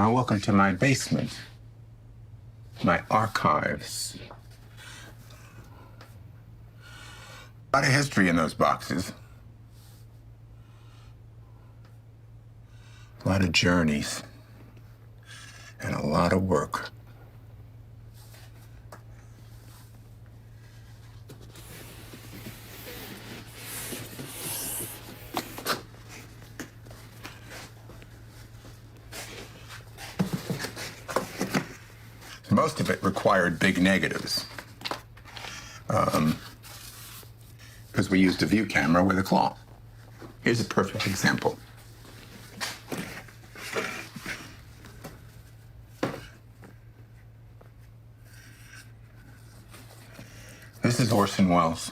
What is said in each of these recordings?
Welcome to my basement, my archives. A lot of history in those boxes. A lot of journeys and a lot of work. Most of it required big negatives because we used a view camera with a claw. Here's a perfect example. This is Orson Welles.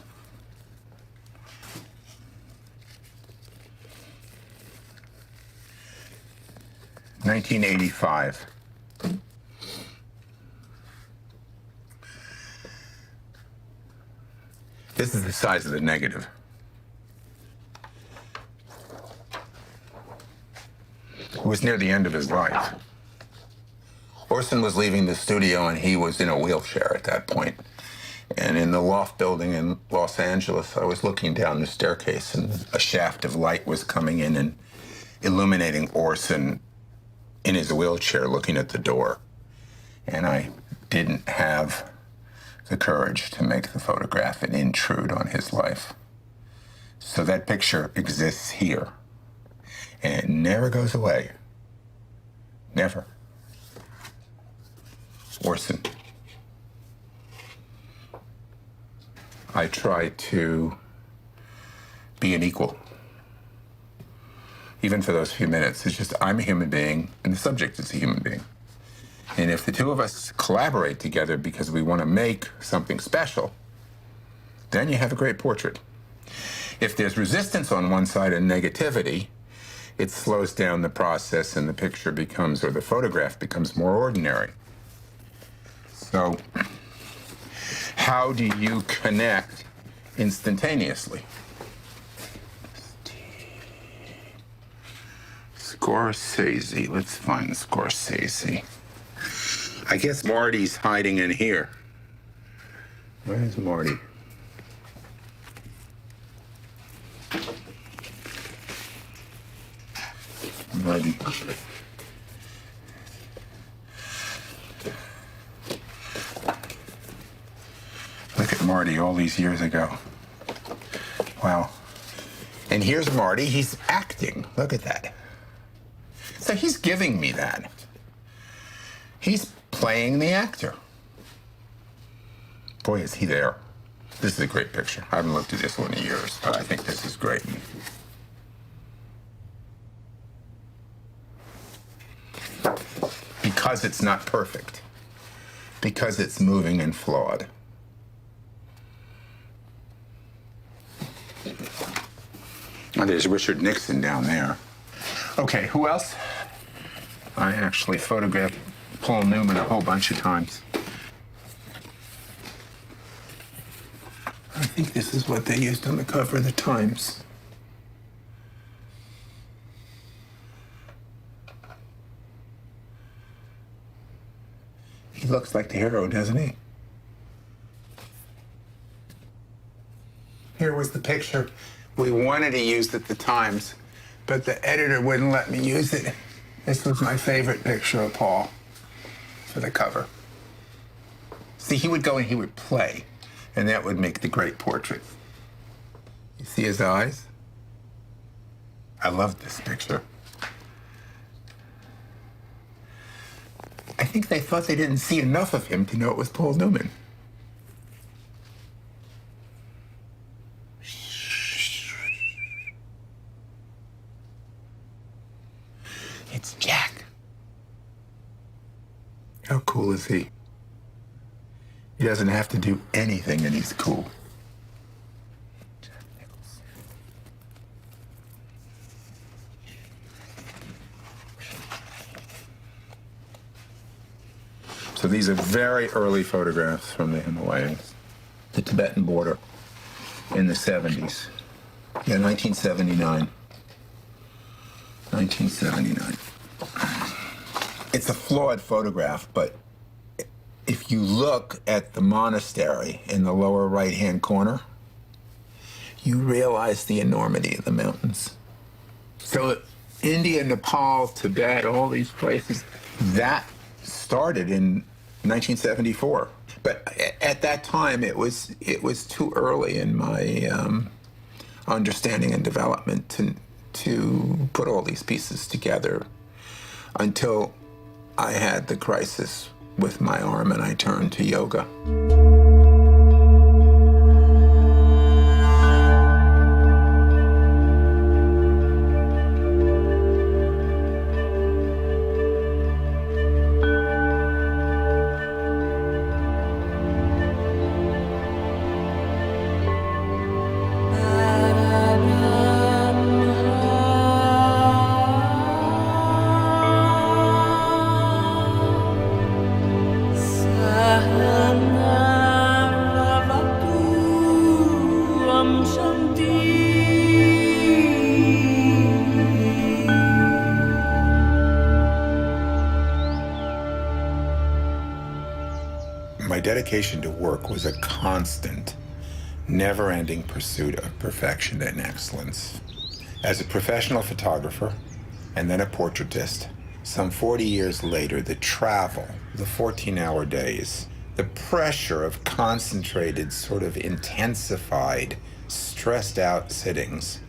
(1985). This is the size of the negative. It was near the end of his life. Orson was leaving the studio and he was in a wheelchair at that point. And in the loft building in Los Angeles, I was looking down the staircase and a shaft of light was coming in and illuminating Orson in his wheelchair looking at the door. And I didn't have the courage to make the photograph and intrude on his life. So that picture exists here and it never goes away. Never. Orson. I try to be an equal. Even for those few minutes. It's just I'm a human being and the subject is a human being. And if the two of us collaborate together because we want to make something special, then you have a great portrait. If there's resistance on one side and negativity, it slows down the process and the picture becomes, or the photograph becomes more ordinary. So, how do you connect instantaneously? Scorsese, let's find Scorsese. I guess Marty's hiding in here. Where's Marty? Marty. Look at Marty all these years ago. Wow. And here's Marty, he's acting. Look at that. So he's giving me that. He's playing the actor. Boy, is he there. This is a great picture. I haven't looked at this one in years, but I think this is great. Because it's not perfect. Because it's moving and flawed. Oh, there's Richard Nixon down there. Okay, who else? I actually photographed Paul Newman a whole bunch of times. I think this is what they used on the cover of the Times. He looks like the hero, doesn't he? Here was the picture we wanted to use at the Times, but the editor wouldn't let me use it. This was my favorite picture of Paul for the cover. See, he would go and he would play, and that would make the great portrait. You see his eyes? I love this picture. I think they thought they didn't see enough of him to know it was Paul Newman. It's Jack. How cool is he? He doesn't have to do anything and he's cool. So these are very early photographs from the Himalayas, the Tibetan border in the 70s. Yeah, 1979. 1979. It's a flawed photograph, but if you look at the monastery in the lower right-hand corner, you realize the enormity of the mountains. So India, Nepal, Tibet, all these places, that started in 1974. But at that time, it was too early in my understanding and development to put all these pieces together until I had the crisis with my arm and I turned to yoga. My dedication to work was a constant, never-ending pursuit of perfection and excellence. As a professional photographer and then a portraitist, some 40 years later, the travel, the 14-hour days, the pressure of concentrated, sort of intensified, stressed-out sittings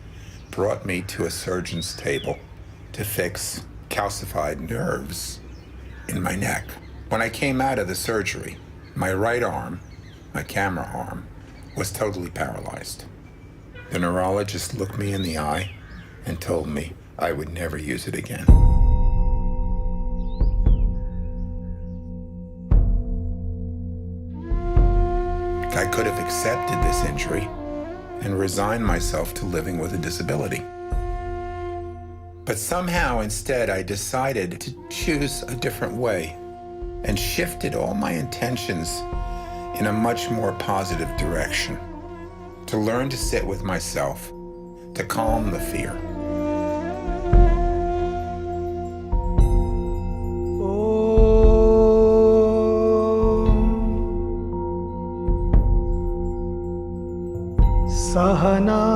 brought me to a surgeon's table to fix calcified nerves in my neck. When I came out of the surgery, my right arm, my camera arm, was totally paralyzed. The neurologist looked me in the eye and told me I would never use it again. I could have accepted this injury and resigned myself to living with a disability. But somehow instead I decided to choose a different way and shifted all my intentions in a much more positive direction, to learn to sit with myself, to calm the fear. Sahana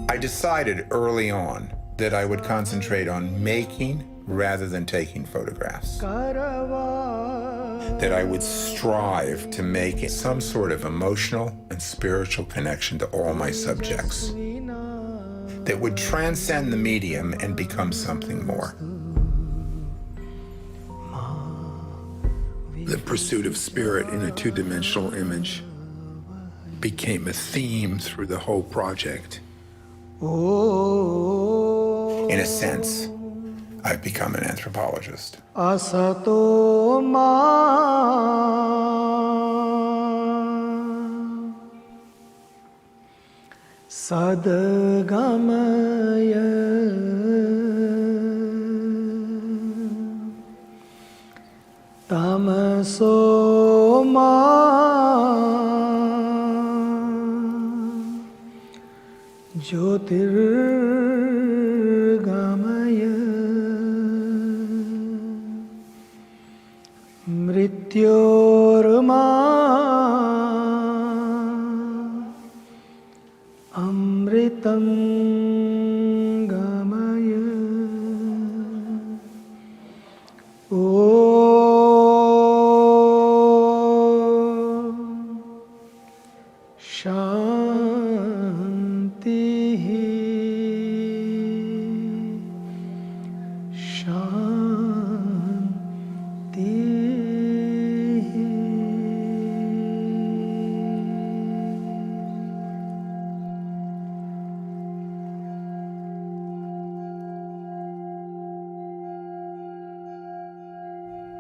I decided early on that I would concentrate on making rather than taking photographs. That I would strive to make some sort of emotional and spiritual connection to all my subjects that would transcend the medium and become something more. The pursuit of spirit in a two-dimensional image became a theme through the whole project. In a sense, I've become an anthropologist. Asato Sadgamaya Tamaso Jyotirgamaya Mrityorma Amritam Gamaya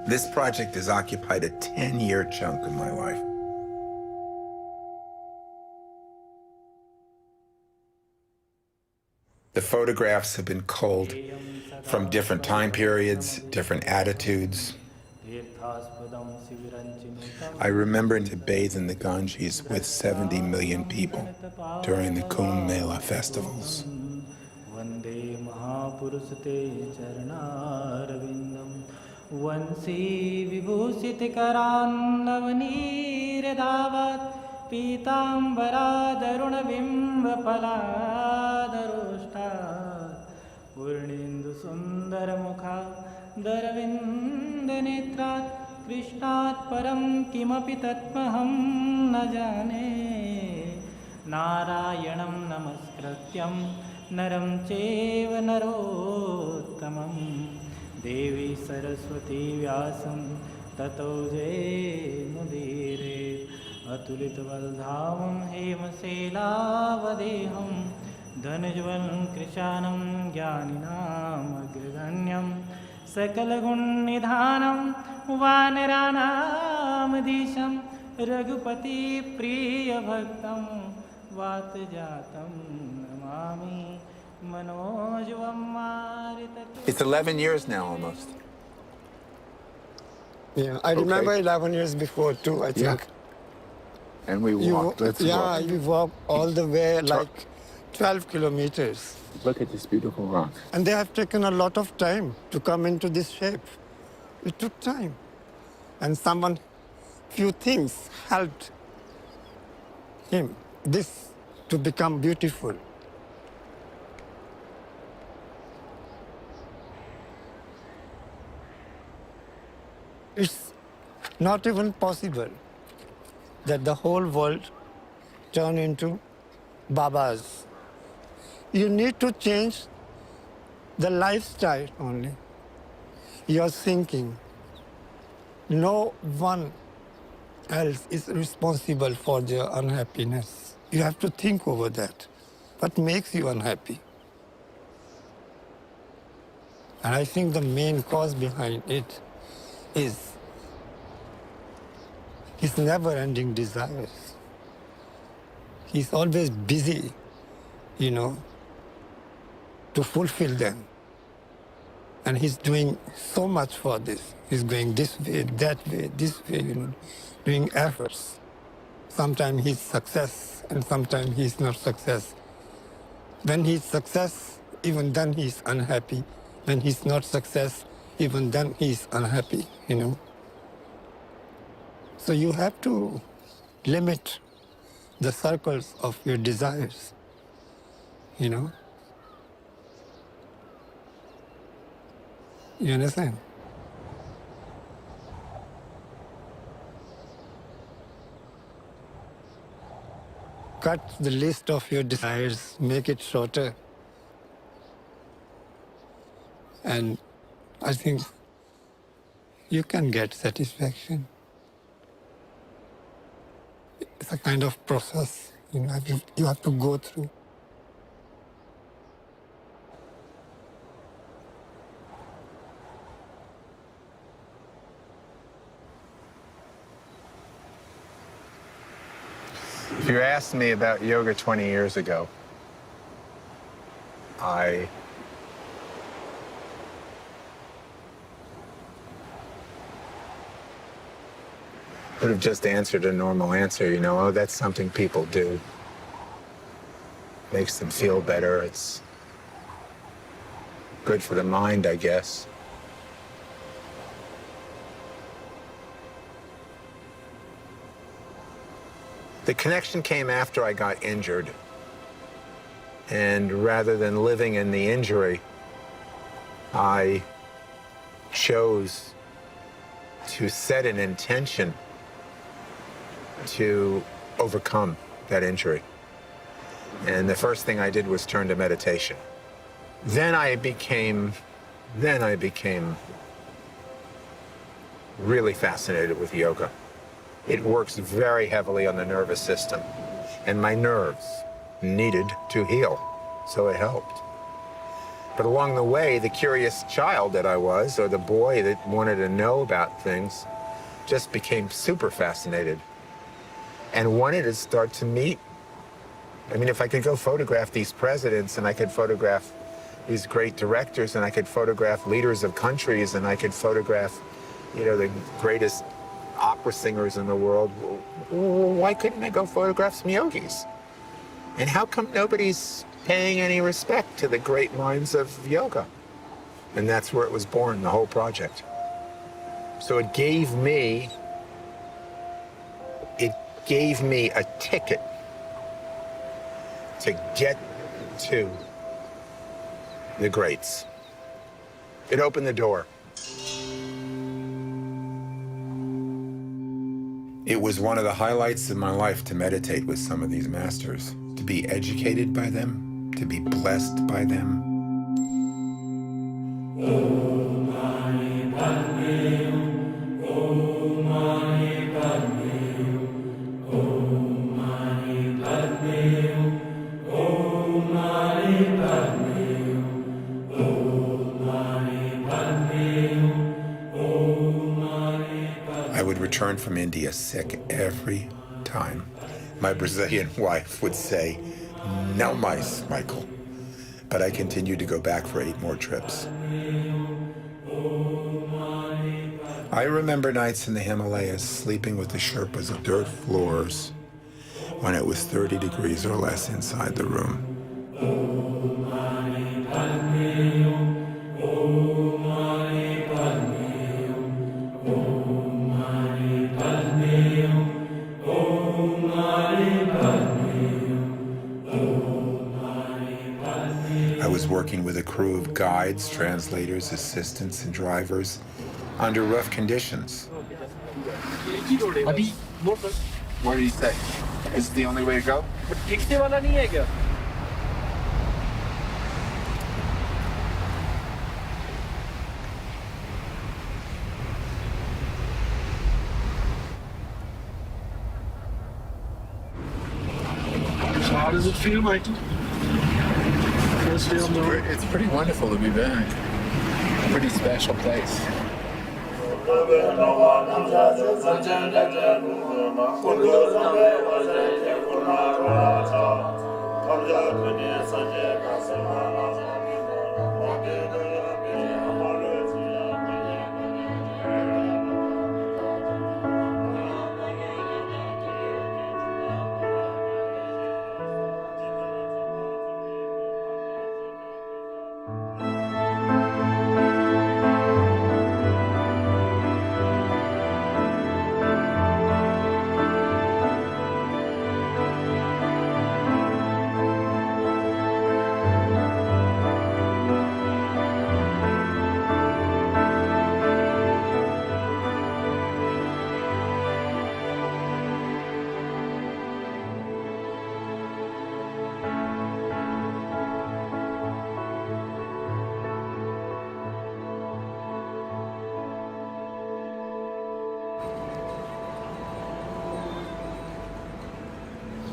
This project has occupied a 10-year chunk of my life. The photographs have been culled from different time periods, different attitudes. I remember to bathe in the Ganges with 70 million people during the Kumbh Mela festivals. Purnendu सुंदर मुखा दरविंद नेत्रात् कृष्णात् परं किमपि तत्त्वहं न जाने नारायणं नमस्कृत्यं नरं चैव नरोत्तमं देवी सरस्वती व्यासं ततो जयमुदीरये अतुलितबलधामं हेमशैलावदेहं धनुज्वलं कृशानं ज्ञानिनामग्रगण्यं सकलगुणनिधानं वानराणामधीशं रघुपतिप्रियभक्तं वातजातं Namami मनोजवं मारुततुल्यं. It's 11 years now almost. Yeah, I remember 11 years before too, I think. Yeah. And we walked. Let's walk. We walked all the way like 12 kilometers. Look at this beautiful rock. And they have taken a lot of time to come into this shape. It took time. And few things helped this to become beautiful. It's not even possible that the whole world turn into Babas. You need to change the lifestyle only. Your thinking. No one else is responsible for their unhappiness. You have to think over that. What makes you unhappy? And I think the main cause behind it is his never-ending desires. He's always busy, to fulfill them. And he's doing so much for this. He's going this way, this way, doing efforts. Sometimes he's success, and sometimes he's not success. When he's success, even then he's unhappy. When he's not success, even then he's unhappy, So you have to limit the circles of your desires, You understand? Cut the list of your desires, make it shorter. And I think you can get satisfaction. It's a kind of process, you have to go through. If you asked me about yoga 20 years ago, I would have just answered a normal answer, oh, that's something people do. Makes them feel better. It's good for the mind, I guess. The connection came after I got injured. And rather than living in the injury, I chose to set an intention to overcome that injury. And the first thing I did was turn to meditation. Then I became really fascinated with yoga. It works very heavily on the nervous system, and my nerves needed to heal, so it helped. But along the way, the curious child that I was, or the boy that wanted to know about things, just became super fascinated and wanted to start to meet. I mean, if I could go photograph these presidents, and I could photograph these great directors, and I could photograph leaders of countries, and I could photograph, you know, the greatest opera singers in the world, why couldn't I go photograph some yogis? And how come nobody's paying any respect to the great minds of yoga? And that's where it was born, the whole project. So it gave me a ticket to get to the greats. It opened the door. It was one of the highlights of my life to meditate with some of these masters, to be educated by them, to be blessed by them. I would return from India sick every time. My Brazilian wife would say, "No mice, Micheal." But I continued to go back for 8 more trips. I remember nights in the Himalayas sleeping with the Sherpas on dirt floors when it was 30 degrees or less inside the room. I was working with a crew of guides, translators, assistants, and drivers under rough conditions. Where do you say? Is it the only way to go? So how does it feel, Michael? First day on the road. It's pretty wonderful to be back. Pretty special place.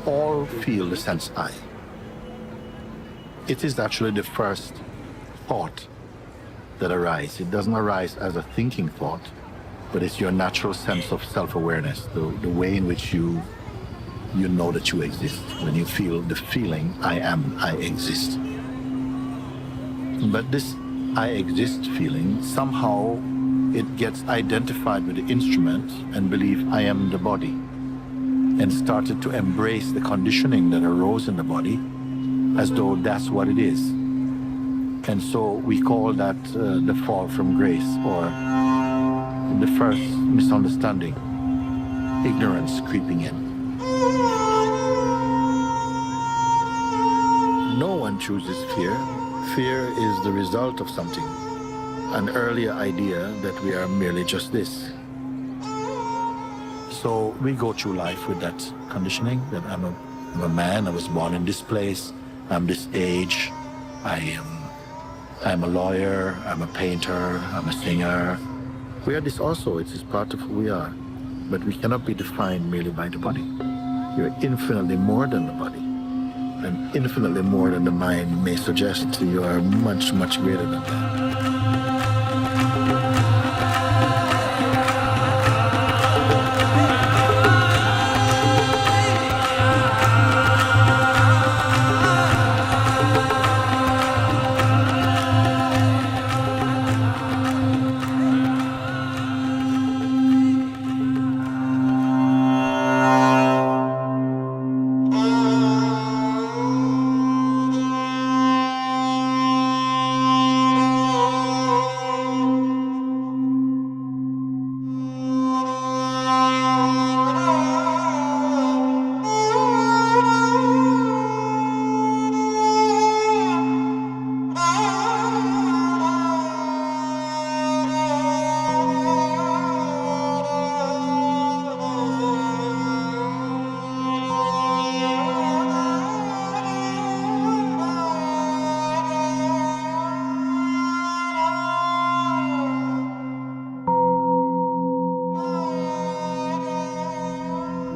All feel the sense I. It is actually the first thought that arises. It doesn't arise as a thinking thought, but it's your natural sense of self-awareness, the way in which you know that you exist. When you feel the feeling, I am, I exist. But this I exist feeling, somehow it gets identified with the instrument and believe I am the body, and started to embrace the conditioning that arose in the body as though that's what it is. And so we call that the fall from grace, or the first misunderstanding, ignorance creeping in. No one chooses fear. Fear is the result of something, an earlier idea that we are merely just this. So we go through life with that conditioning that I'm a man, I was born in this place, I'm this age, I'm a lawyer, I'm a painter, I'm a singer. We are this also, it is part of who we are. But we cannot be defined merely by the body. You're infinitely more than the body. and infinitely more than the mind may suggest. You are much, much greater than that.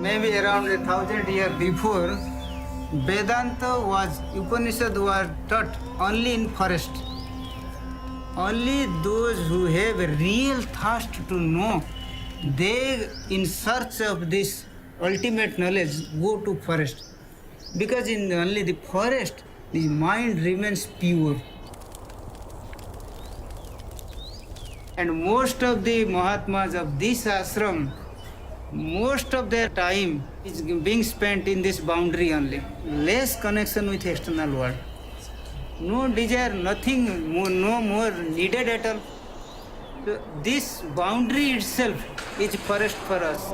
Maybe around 1,000 years before, Vedanta was, Upanishad was taught only in forest. Only those who have a real thirst to know, they in search of this ultimate knowledge go to forest. Because in only the forest, the mind remains pure. And most of the Mahatmas of this ashram, most of their time is being spent in this boundary only. Less connection with external world. No desire, nothing more, no more needed at all. So this boundary itself is forest for us.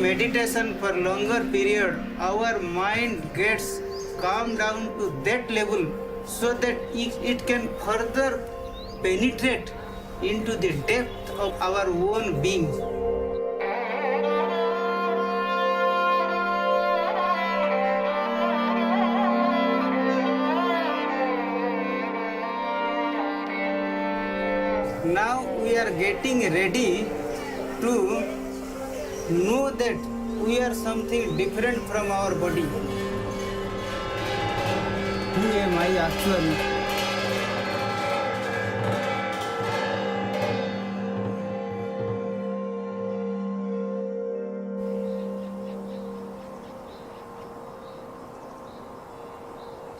Meditation for longer period, our mind gets calmed down to that level so that it can further penetrate into the depth of our own being. Now we are getting ready to know that we are something different from our body. Who am I actually?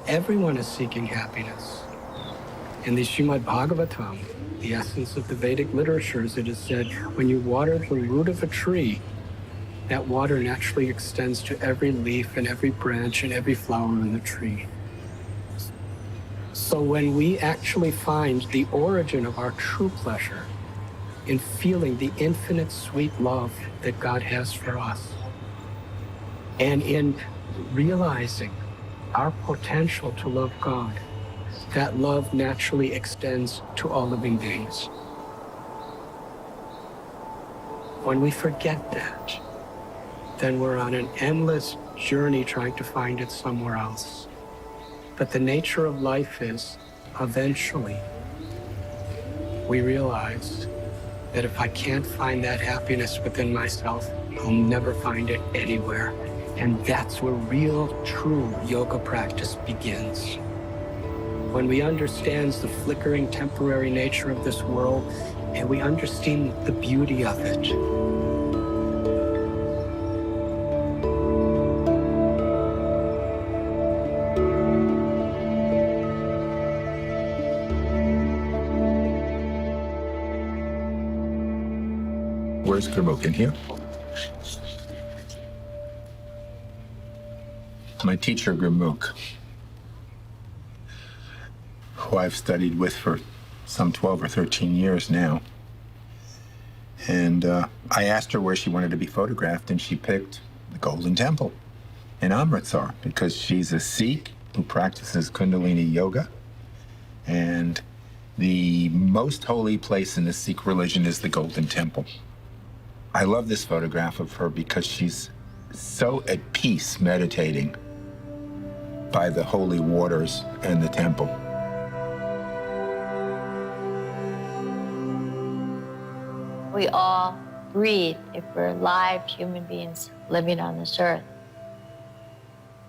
Everyone is seeking happiness. In the Srimad Bhagavatam, the essence of the Vedic literatures, it is said, when you water the root of a tree, that water naturally extends to every leaf and every branch and every flower in the tree. So when we actually find the origin of our true pleasure in feeling the infinite sweet love that God has for us, and in realizing our potential to love God, that love naturally extends to all living beings. When we forget that, then we're on an endless journey trying to find it somewhere else. But the nature of life is, eventually, we realize that if I can't find that happiness within myself, I'll never find it anywhere. And that's where real, true yoga practice begins. When we understand the flickering, temporary nature of this world, and we understand the beauty of it, Where's Kermuk? In here? My teacher, Gurmukh, who I've studied with for some 12 or 13 years now. And I asked her where she wanted to be photographed, and she picked the Golden Temple in Amritsar because she's a Sikh who practices Kundalini yoga. And the most holy place in the Sikh religion is the Golden Temple. I love this photograph of her because she's so at peace meditating by the holy waters and the temple. We all breathe if we're live human beings living on this earth.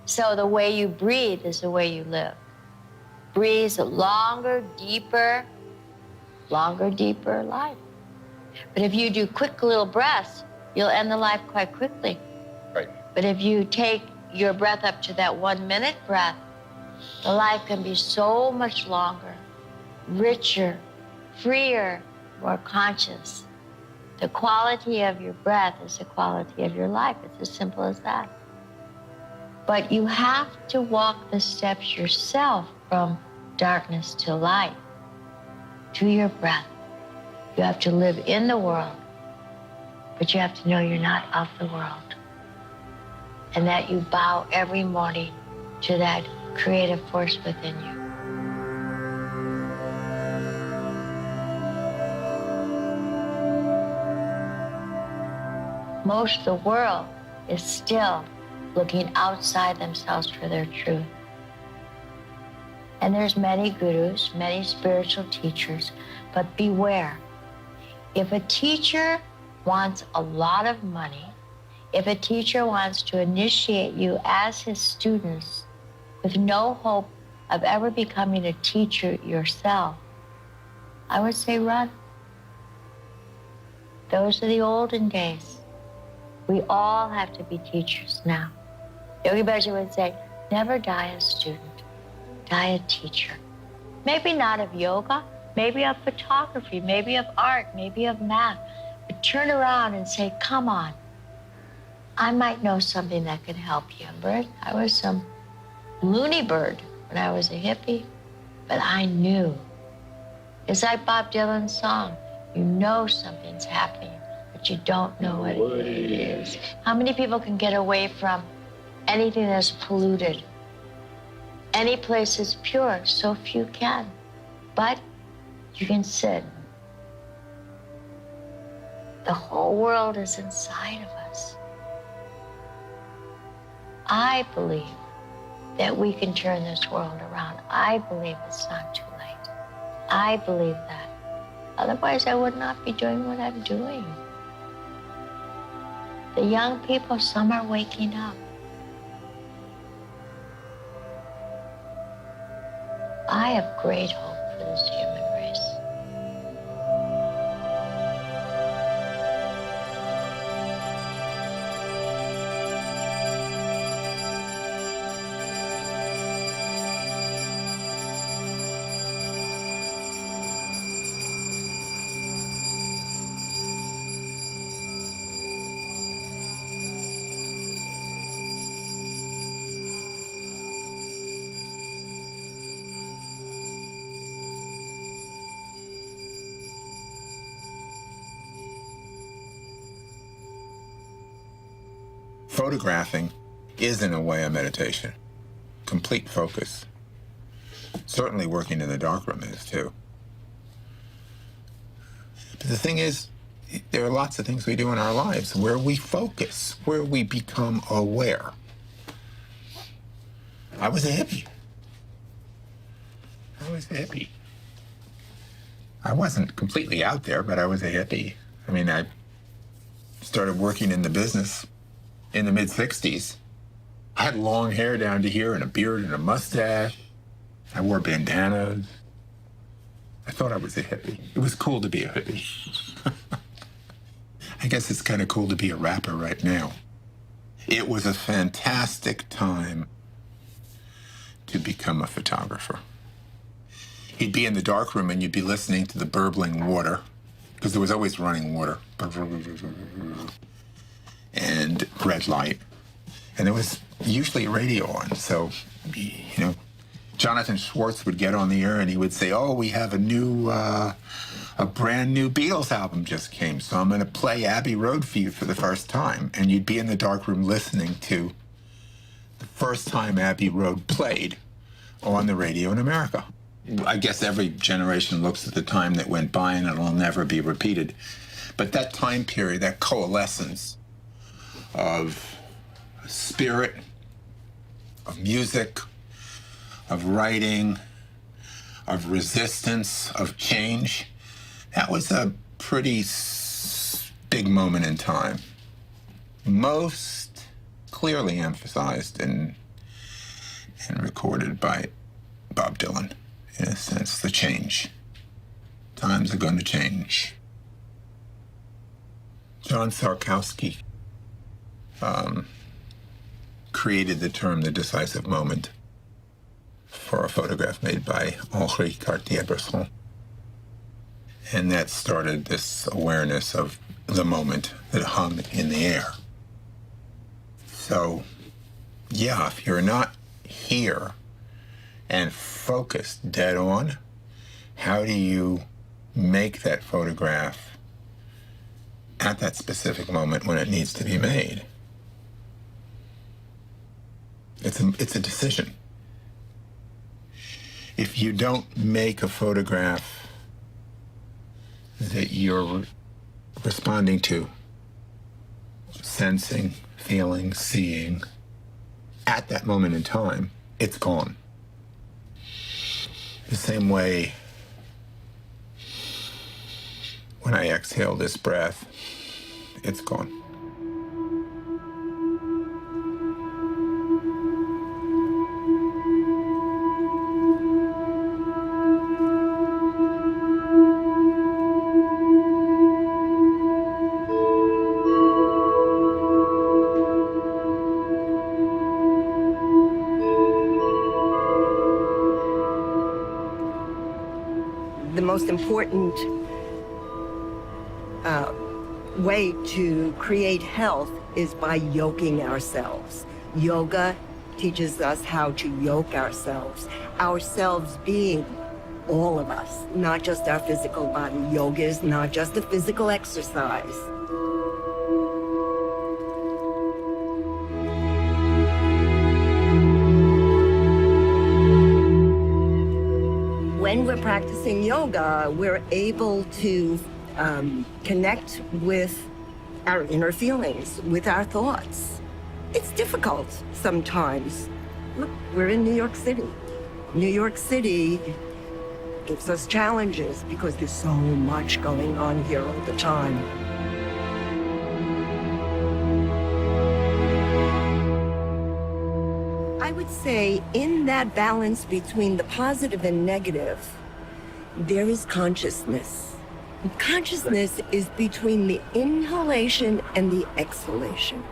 So the way you breathe is the way you live. Breathe longer, deeper life. But if you do quick little breaths, you'll end the life quite quickly. Right. But if you take your breath up to that 1 minute breath, the life can be so much longer, richer, freer, more conscious. The quality of your breath is the quality of your life. It's as simple as that. But you have to walk the steps yourself from darkness to light, to your breath. You have to live in the world, but you have to know you're not of the world. And that you bow every morning to that creative force within you. Most of the world is still looking outside themselves for their truth. And there's many gurus, many spiritual teachers, but beware. If a teacher wants a lot of money, if a teacher wants to initiate you as his students with no hope of ever becoming a teacher yourself, I would say run. Those are the olden days. We all have to be teachers now. Yogi Bhajan would say, never die a student, die a teacher. Maybe not of yoga, maybe of photography, maybe of art, maybe of math, but turn around and say, come on, I might know something that could help you, Bert. I was some loony bird when I was a hippie, but I knew. It's like Bob Dylan's song, you know something's happening, but you don't know what it is. How many people can get away from anything that's polluted? Any place is pure, so few can. But you can sit. The whole world is inside of us. I believe that we can turn this world around. I believe it's not too late. I believe that. Otherwise, I would not be doing what I'm doing. The young people, some are waking up. I have great hope for this human race. Photographing is, in a way, a meditation. Complete focus. Certainly working in the darkroom is, too. But the thing is, there are lots of things we do in our lives where we focus, where we become aware. I was a hippie. I wasn't completely out there, but I was a hippie. I mean, I started working in the business in the mid-'60s. I had long hair down to here and a beard and a mustache. I wore bandanas. I thought I was a hippie. It was cool to be a hippie. I guess it's kind of cool to be a rapper right now. It was a fantastic time to become a photographer. You'd be in the darkroom and you'd be listening to the burbling water, because there was always running water. And red light. And there was usually a radio on. So, you know, Jonathan Schwartz would get on the air and he would say, oh, we have a brand new Beatles album just came, so I'm going to play Abbey Road for you for the first time. And you'd be in the darkroom listening to the first time Abbey Road played on the radio in America. I guess every generation looks at the time that went by and it'll never be repeated. But that time period, that coalescence of spirit, of music, of writing, of resistance, of change, that was a pretty big moment in time. Most clearly emphasized and recorded by Bob Dylan, in a sense, the change. Times are going to change. John Sarkowski created the term the decisive moment for a photograph made by Henri Cartier-Bresson. And that started this awareness of the moment that hung in the air. So, yeah, if you're not here and focused dead on, how do you make that photograph at that specific moment when it needs to be made? It's a decision. If you don't make a photograph that you're responding to, sensing, feeling, seeing, at that moment in time, it's gone. The same way when I exhale this breath, it's gone. The most important way to create health is by yoking ourselves. Yoga teaches us how to yoke ourselves being all of us, not just our physical body. Yoga is not just a physical exercise. When we're practicing yoga, we're able to connect with our inner feelings, with our thoughts. It's difficult sometimes. Look, we're in New York City. New York City gives us challenges because there's so much going on here all the time. I would say in that balance between the positive and negative, there is consciousness. Consciousness is between the inhalation and the exhalation.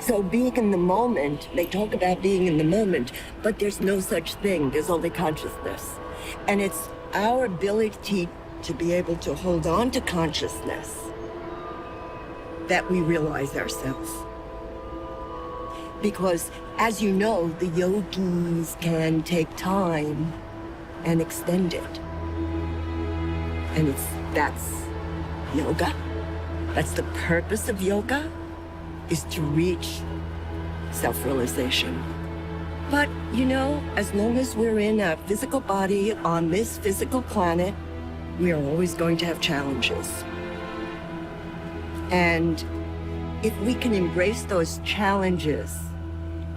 So being in the moment, they talk about being in the moment, but there's no such thing. There's only consciousness. And it's our ability to be able to hold on to consciousness that we realize ourselves. Because, as you know, the yogis can take time and extend it. And that's yoga. That's the purpose of yoga, is to reach self-realization. But, you know, as long as we're in a physical body on this physical planet, we are always going to have challenges. And if we can embrace those challenges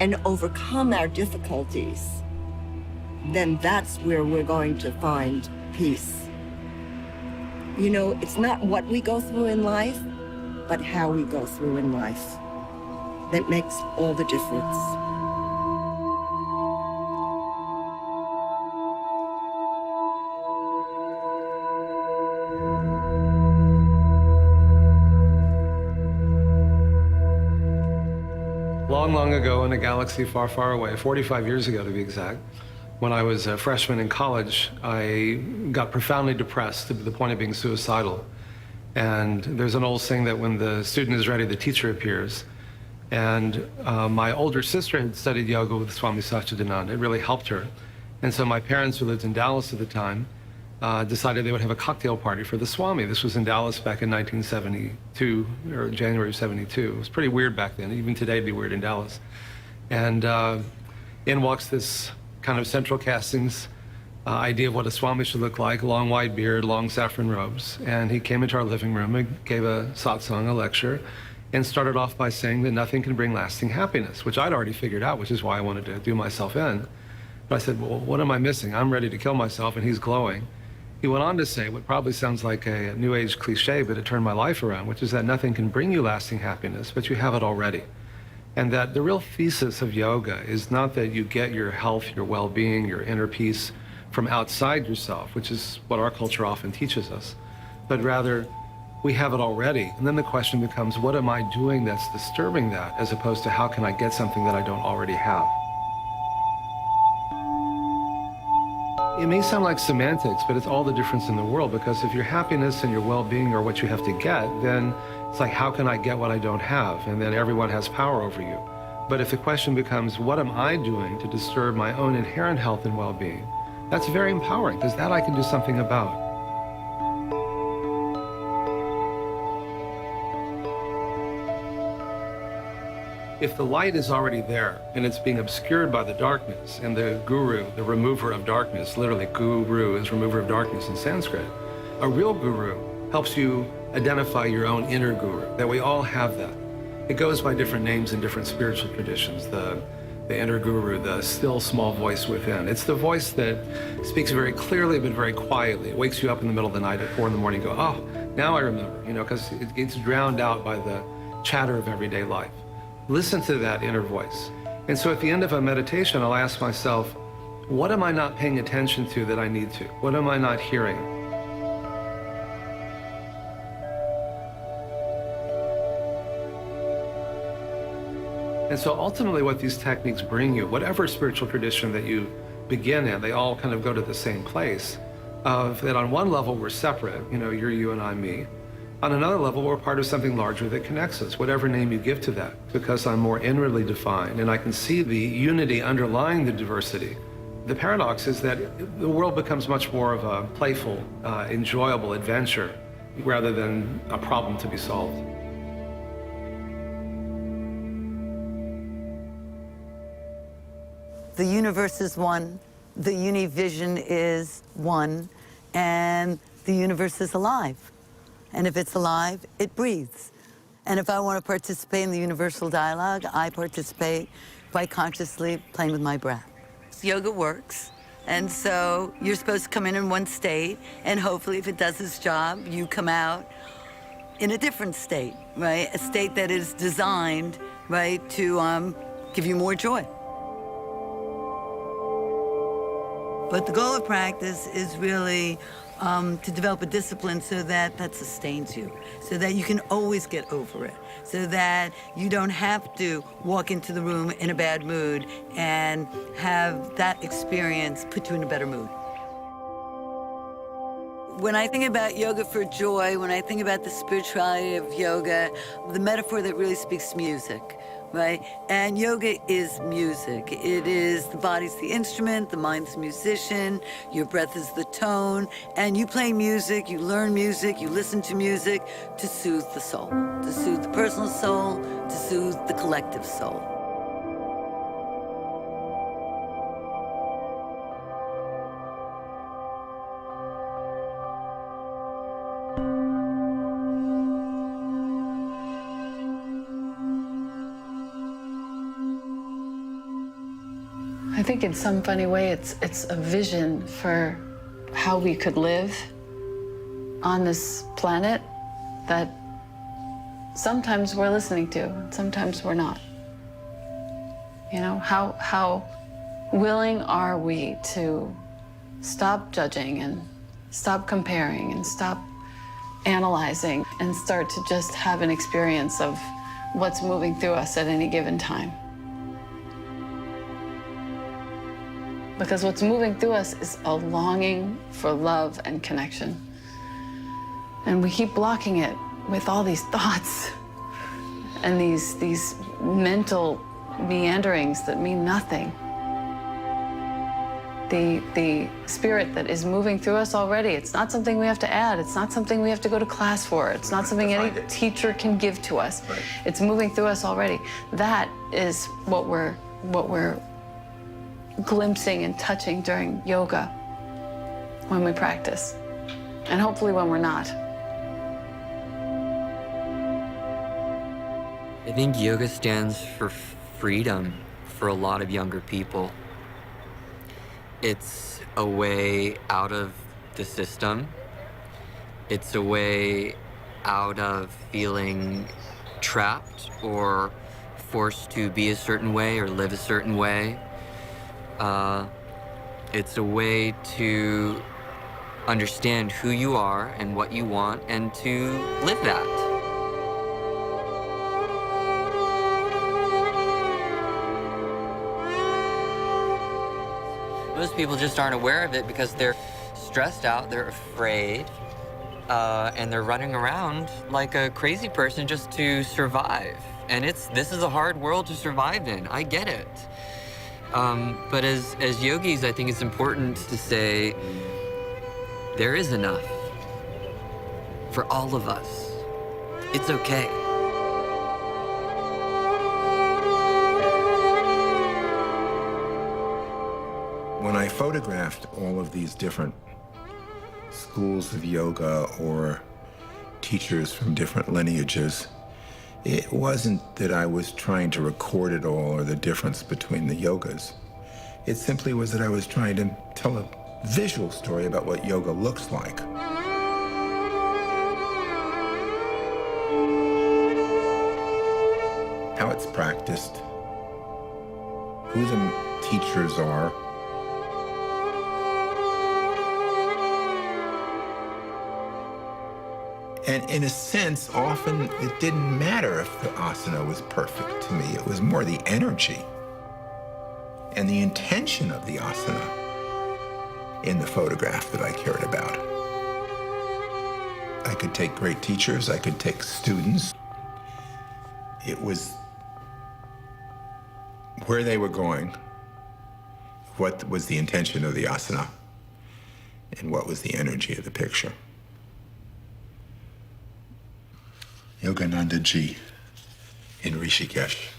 and overcome our difficulties, then that's where we're going to find peace. You know, it's not what we go through in life, but how we go through in life that makes all the difference. Long, long ago in a galaxy far, far away, 45 years ago to be exact, when I was a freshman in college, I got profoundly depressed to the point of being suicidal. And there's an old saying that when the student is ready, the teacher appears. And my older sister had studied yoga with Swami Satchidananda. It really helped her. And so my parents, who lived in Dallas at the time, decided they would have a cocktail party for the Swami. This was in Dallas back in 1972, or January of 72. It was pretty weird back then. Even today it'd be weird in Dallas. And in walks this kind of central castings idea of what a Swami should look like: long white beard, long saffron robes. And he came into our living room and gave a satsang, a lecture, and started off by saying that nothing can bring lasting happiness, which I'd already figured out, which is why I wanted to do myself in. But I said, well, what am I missing? I'm ready to kill myself, and he's glowing. He went on to say what probably sounds like a New Age cliche, but it turned my life around, which is that nothing can bring you lasting happiness, but you have it already. And that the real thesis of yoga is not that you get your health, your well-being, your inner peace from outside yourself, which is what our culture often teaches us, but rather we have it already. And then the question becomes, what am I doing that's disturbing that, as opposed to how can I get something that I don't already have? It may sound like semantics, but it's all the difference in the world, because if your happiness and your well-being are what you have to get, then it's like, how can I get what I don't have? And then everyone has power over you. But if the question becomes, what am I doing to disturb my own inherent health and well-being? That's very empowering, because that I can do something about. If the light is already there and it's being obscured by the darkness, and the guru, the remover of darkness, literally guru is remover of darkness in Sanskrit, a real guru helps you identify your own inner guru, that we all have that. It goes by different names in different spiritual traditions. The inner guru, the still small voice within. It's the voice that speaks very clearly but very quietly. It wakes you up in the middle of the night at 4 in the morning and go, oh, now I remember, because it gets drowned out by the chatter of everyday life. Listen to that inner voice. And so at the end of a meditation, I'll ask myself, what am I not paying attention to that I need to? What am I not hearing? And so ultimately what these techniques bring you, whatever spiritual tradition that you begin in, they all kind of go to the same place, of that on one level we're separate, you're you and I'm me. On another level, we're part of something larger that connects us, whatever name you give to that, because I'm more inwardly defined and I can see the unity underlying the diversity. The paradox is that the world becomes much more of a playful, enjoyable adventure rather than a problem to be solved. The universe is one, the univision is one, and the universe is alive. And if it's alive, it breathes. And if I want to participate in the universal dialogue, I participate by consciously playing with my breath. Yoga works, and so you're supposed to come in one state, and hopefully if it does its job, you come out in a different state, right? A state that is designed, right, to give you more joy. But the goal of practice is really to develop a discipline so that sustains you, so that you can always get over it, so that you don't have to walk into the room in a bad mood and have that experience put you in a better mood. When I think about yoga for joy, when I think about the spirituality of yoga, the metaphor that really speaks to music, right? And yoga is music. It is, the body's the instrument, the mind's the musician, your breath is the tone, and you play music, you learn music, you listen to music to soothe the soul, to soothe the personal soul, to soothe the collective soul. I think in some funny way it's a vision for how we could live on this planet that sometimes we're listening to, and sometimes we're not. How willing are we to stop judging and stop comparing and stop analyzing and start to just have an experience of what's moving through us at any given time? Because what's moving through us is a longing for love and connection. And we keep blocking it with all these thoughts and these mental meanderings that mean nothing. The spirit that is moving through us already, it's not something we have to add. It's not something we have to go to class for. It's not something any teacher can give to us. Right. It's moving through us already. That is what we're glimpsing and touching during yoga when we practice, and hopefully when we're not. I think yoga stands for freedom for a lot of younger people. It's a way out of the system. It's a way out of feeling trapped or forced to be a certain way or live a certain way. It's a way to understand who you are and what you want and to live that. Most people just aren't aware of it because they're stressed out, they're afraid, and they're running around like a crazy person just to survive. And this is a hard world to survive in. I get it. But as yogis, I think it's important to say there is enough for all of us. It's okay. When I photographed all of these different schools of yoga or teachers from different lineages, it wasn't that I was trying to record it all or the difference between the yogas. It simply was that I was trying to tell a visual story about what yoga looks like. How it's practiced, who the teachers are, and in a sense, often it didn't matter if the asana was perfect to me. It was more the energy and the intention of the asana in the photograph that I cared about. I could take great teachers, I could take students. It was where they were going, what was the intention of the asana, and what was the energy of the picture. Yogananda Ji in Rishikesh.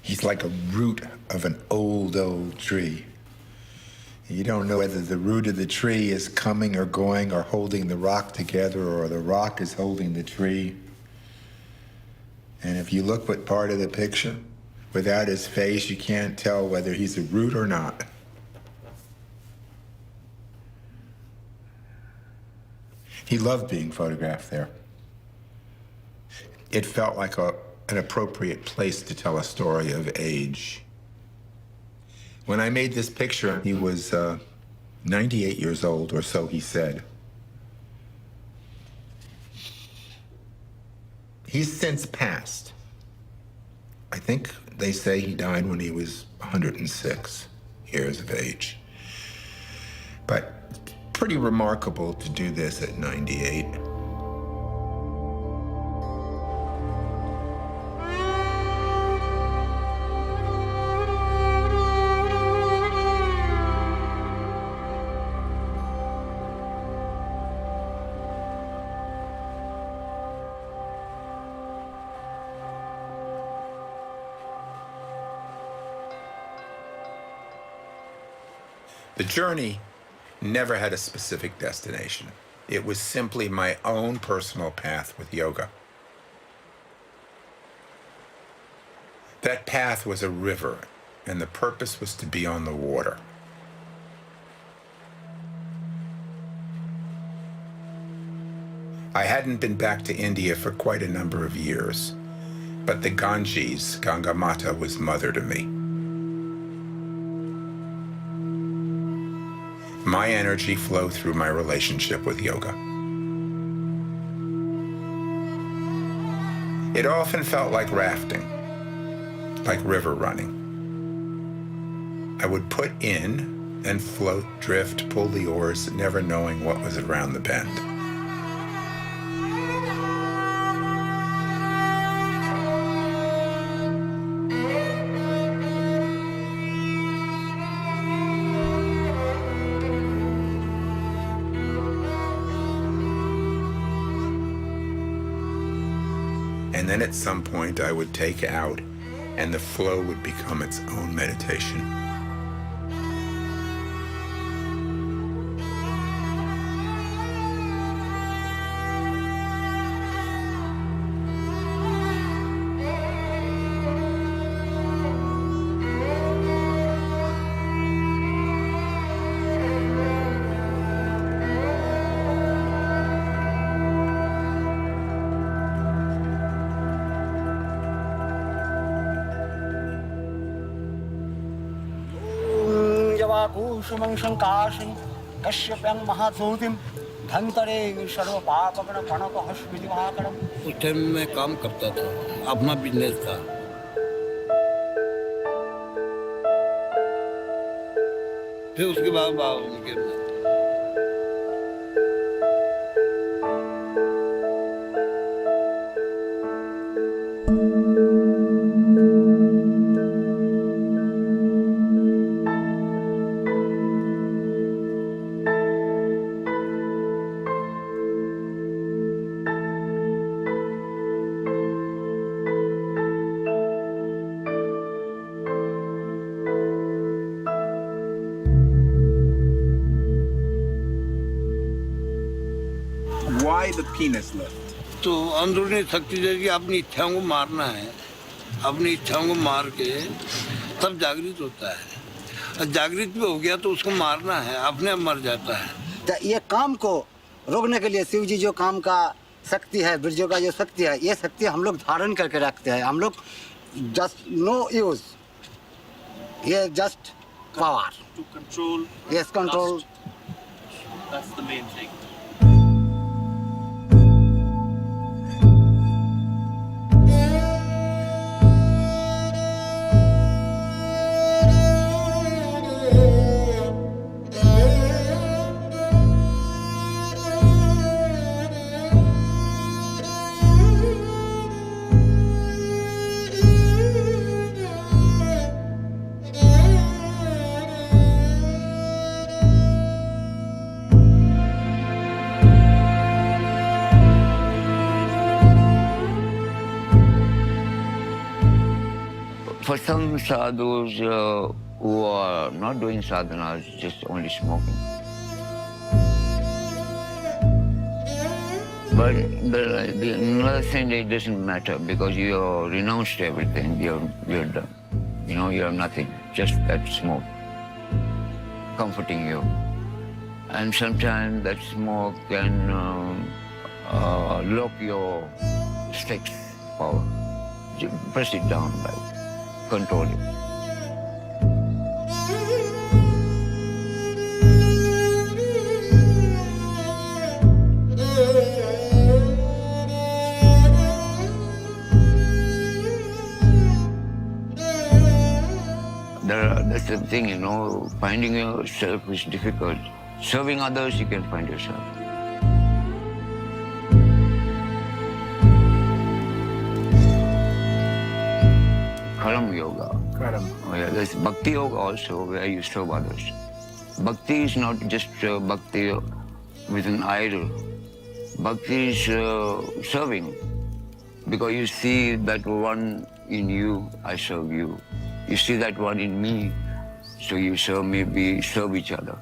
He's like a root of an old tree. You don't know whether the root of the tree is coming or going or holding the rock together or the rock is holding the tree. And if you look at part of the picture, without his face, you can't tell whether he's a root or not. He loved being photographed there. It felt like an appropriate place to tell a story of age. When I made this picture, he was 98 years old, or so he said. He's since passed. I think they say he died when he was 106 years of age. But pretty remarkable to do this at 98. The journey never had a specific destination. It was simply my own personal path with yoga. That path was a river, and the purpose was to be on the water. I hadn't been back to India for quite a number of years, but the Ganges, Ganga Mata, was mother to me. My energy flowed through my relationship with yoga. It often felt like rafting, like river running. I would put in, then float, drift, pull the oars, never knowing what was around the bend. And then at some point I would take out, and the flow would become its own meditation. कुसुमं शंकाशं कश्यपं महाज्योतिं धंतरे सर्व पापगण प्रणतहस्मिति महाकरम। उस time मैं काम करता था, अपना business था। फिर उसके बाद उनके Why the penis lift? तो अंदरूनी शक्ति जैसी अपनी इच्छाओं को मारना है, अपनी इच्छाओं को मार के तब जागृत होता है। और जागृत भी हो गया तो उसको मारना है, अपने आप मर जाता है। ये काम को रोकने के लिए शिव जी जो काम का शक्ति है, बीजों का जो शक्ति है, ये शक्ति हम लोग धारण करके रखते हैं। हम लोग जस्ट नो यूज, ये just power To control. Yes, control. That's the main thing. For some sadhus who are not doing sadhanas, just only smoking. But another thing, it doesn't matter because you renounced everything. You're done. You know, you have nothing. Just that smoke comforting you. And sometimes that smoke can lock your sex power. You press it down, like control it. That's the thing, you know, finding yourself is difficult. Serving others, you can find yourself. Karam yoga. Karam. Oh, yeah, there's bhakti yoga also, where you serve others. Bhakti is not just bhakti with an idol. Bhakti is serving. Because you see that one in you, I serve you. You see that one in me, so you serve me, we serve each other.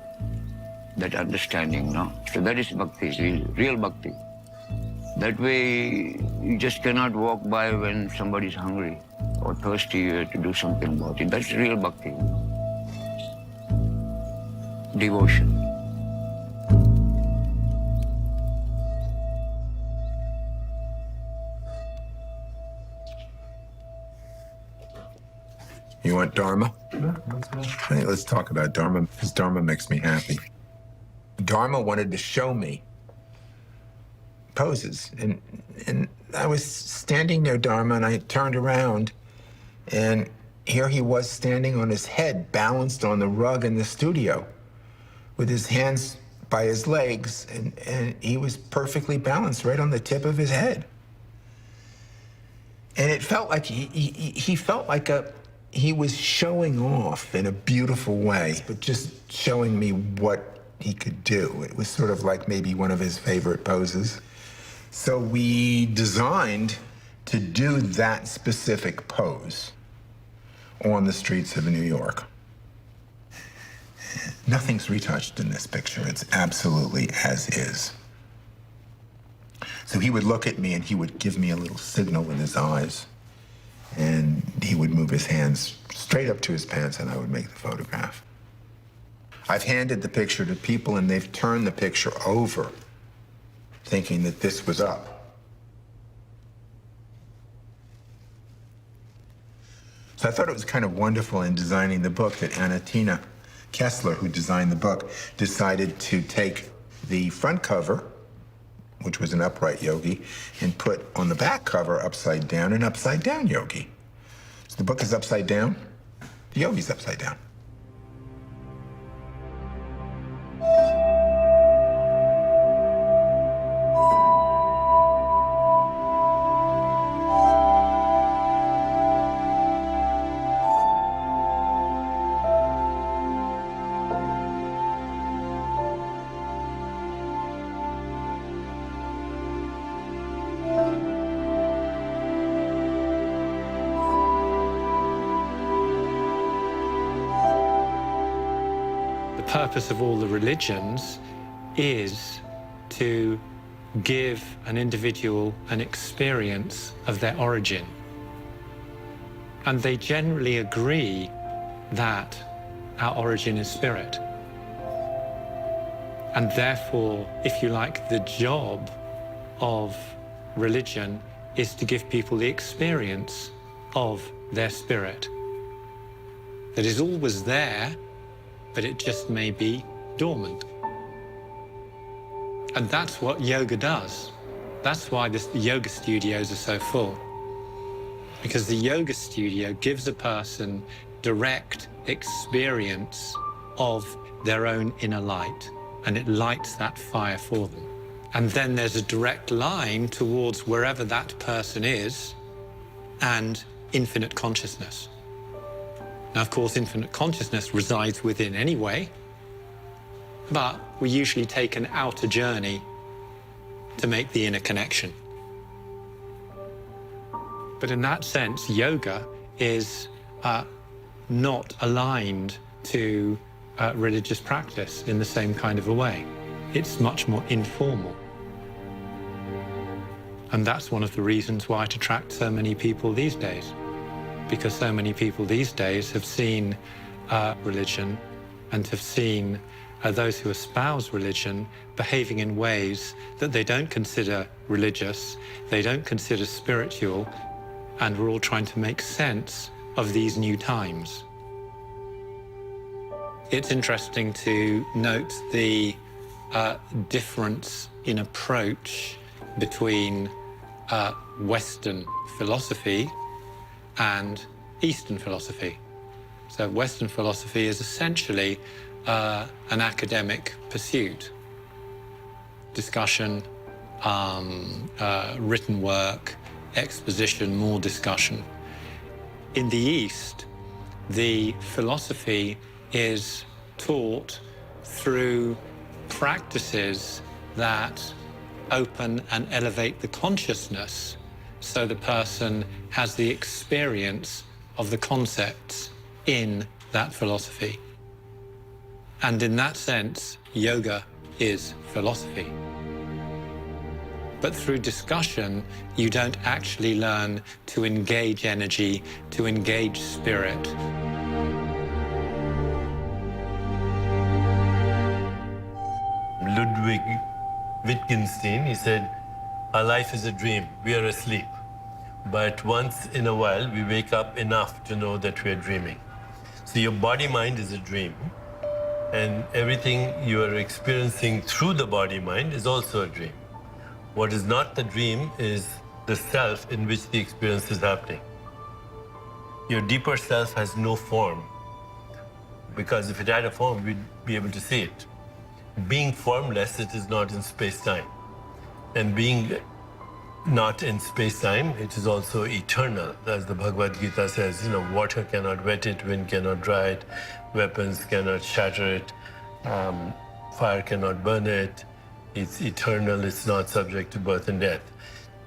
That understanding, no? So that is bhakti, real bhakti. That way, you just cannot walk by when somebody is hungry or thirsty. You have to do something about it. That's real bhakti. Devotion. You want Dharma? Hey, let's talk about Dharma, because Dharma makes me happy. Dharma wanted to show me poses, and I was standing near Dharma, and I turned around, and here he was standing on his head, balanced on the rug in the studio, with his hands by his legs, and he was perfectly balanced right on the tip of his head. And it felt like he felt like he was showing off in a beautiful way, but just showing me what he could do. It was sort of like maybe one of his favorite poses. So we designed to do that specific pose on the streets of New York. Nothing's retouched in this picture. It's absolutely as is. So he would look at me and he would give me a little signal with his eyes, and he would move his hands straight up to his pants, and I would make the photograph. I've handed the picture to people and they've turned the picture over thinking that this was up. So I thought it was kind of wonderful in designing the book that Anatina Kessler, who designed the book, decided to take the front cover, which was an upright yogi, and put on the back cover upside down an upside down yogi. So the book is upside down, the yogi's upside down. The purpose of all the religions is to give an individual an experience of their origin. And they generally agree that our origin is spirit. And therefore, if you like, the job of religion is to give people the experience of their spirit. That is always there, but it just may be dormant. And that's what yoga does. That's why the yoga studios are so full. Because the yoga studio gives a person direct experience of their own inner light, and it lights that fire for them. And then there's a direct line towards wherever that person is and infinite consciousness. Now, of course, infinite consciousness resides within anyway, but we usually take an outer journey to make the inner connection. But in that sense, yoga is not aligned to religious practice in the same kind of a way. It's much more informal. And that's one of the reasons why it attracts so many people these days. Because so many people these days have seen religion and have seen those who espouse religion behaving in ways that they don't consider religious, they don't consider spiritual, and we're all trying to make sense of these new times. It's interesting to note the difference in approach between Western philosophy and Eastern philosophy. So Western philosophy is essentially an academic pursuit. Discussion, written work, exposition, more discussion. In the East, the philosophy is taught through practices that open and elevate the consciousness, so the person has the experience of the concepts in that philosophy. And in that sense, yoga is philosophy. But through discussion, you don't actually learn to engage energy, to engage spirit. Ludwig Wittgenstein, he said, our life is a dream, we are asleep. But once in a while, we wake up enough to know that we are dreaming. So your body-mind is a dream, and everything you are experiencing through the body-mind is also a dream. What is not the dream is the self in which the experience is happening. Your deeper self has no form, because if it had a form, we'd be able to see it. Being formless, it is not in space-time. And being not in space-time, it is also eternal. As the Bhagavad Gita says, water cannot wet it, wind cannot dry it, weapons cannot shatter it, fire cannot burn it. It's eternal, it's not subject to birth and death.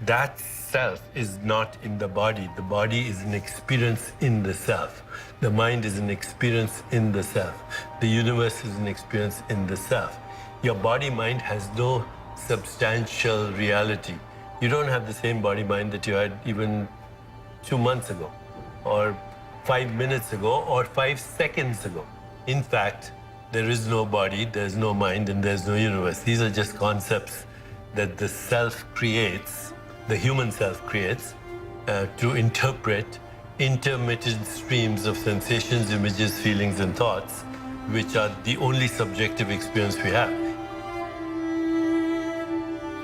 That's self is not in the body. The body is an experience in the self. The mind is an experience in the self. The universe is an experience in the self. Your body-mind has no substantial reality. You don't have the same body-mind that you had even 2 months ago, or 5 minutes ago, or 5 seconds ago. In fact, there is no body, there's no mind, and there's no universe. These are just concepts that the self creates, the human self creates, to interpret intermittent streams of sensations, images, feelings, and thoughts, which are the only subjective experience we have.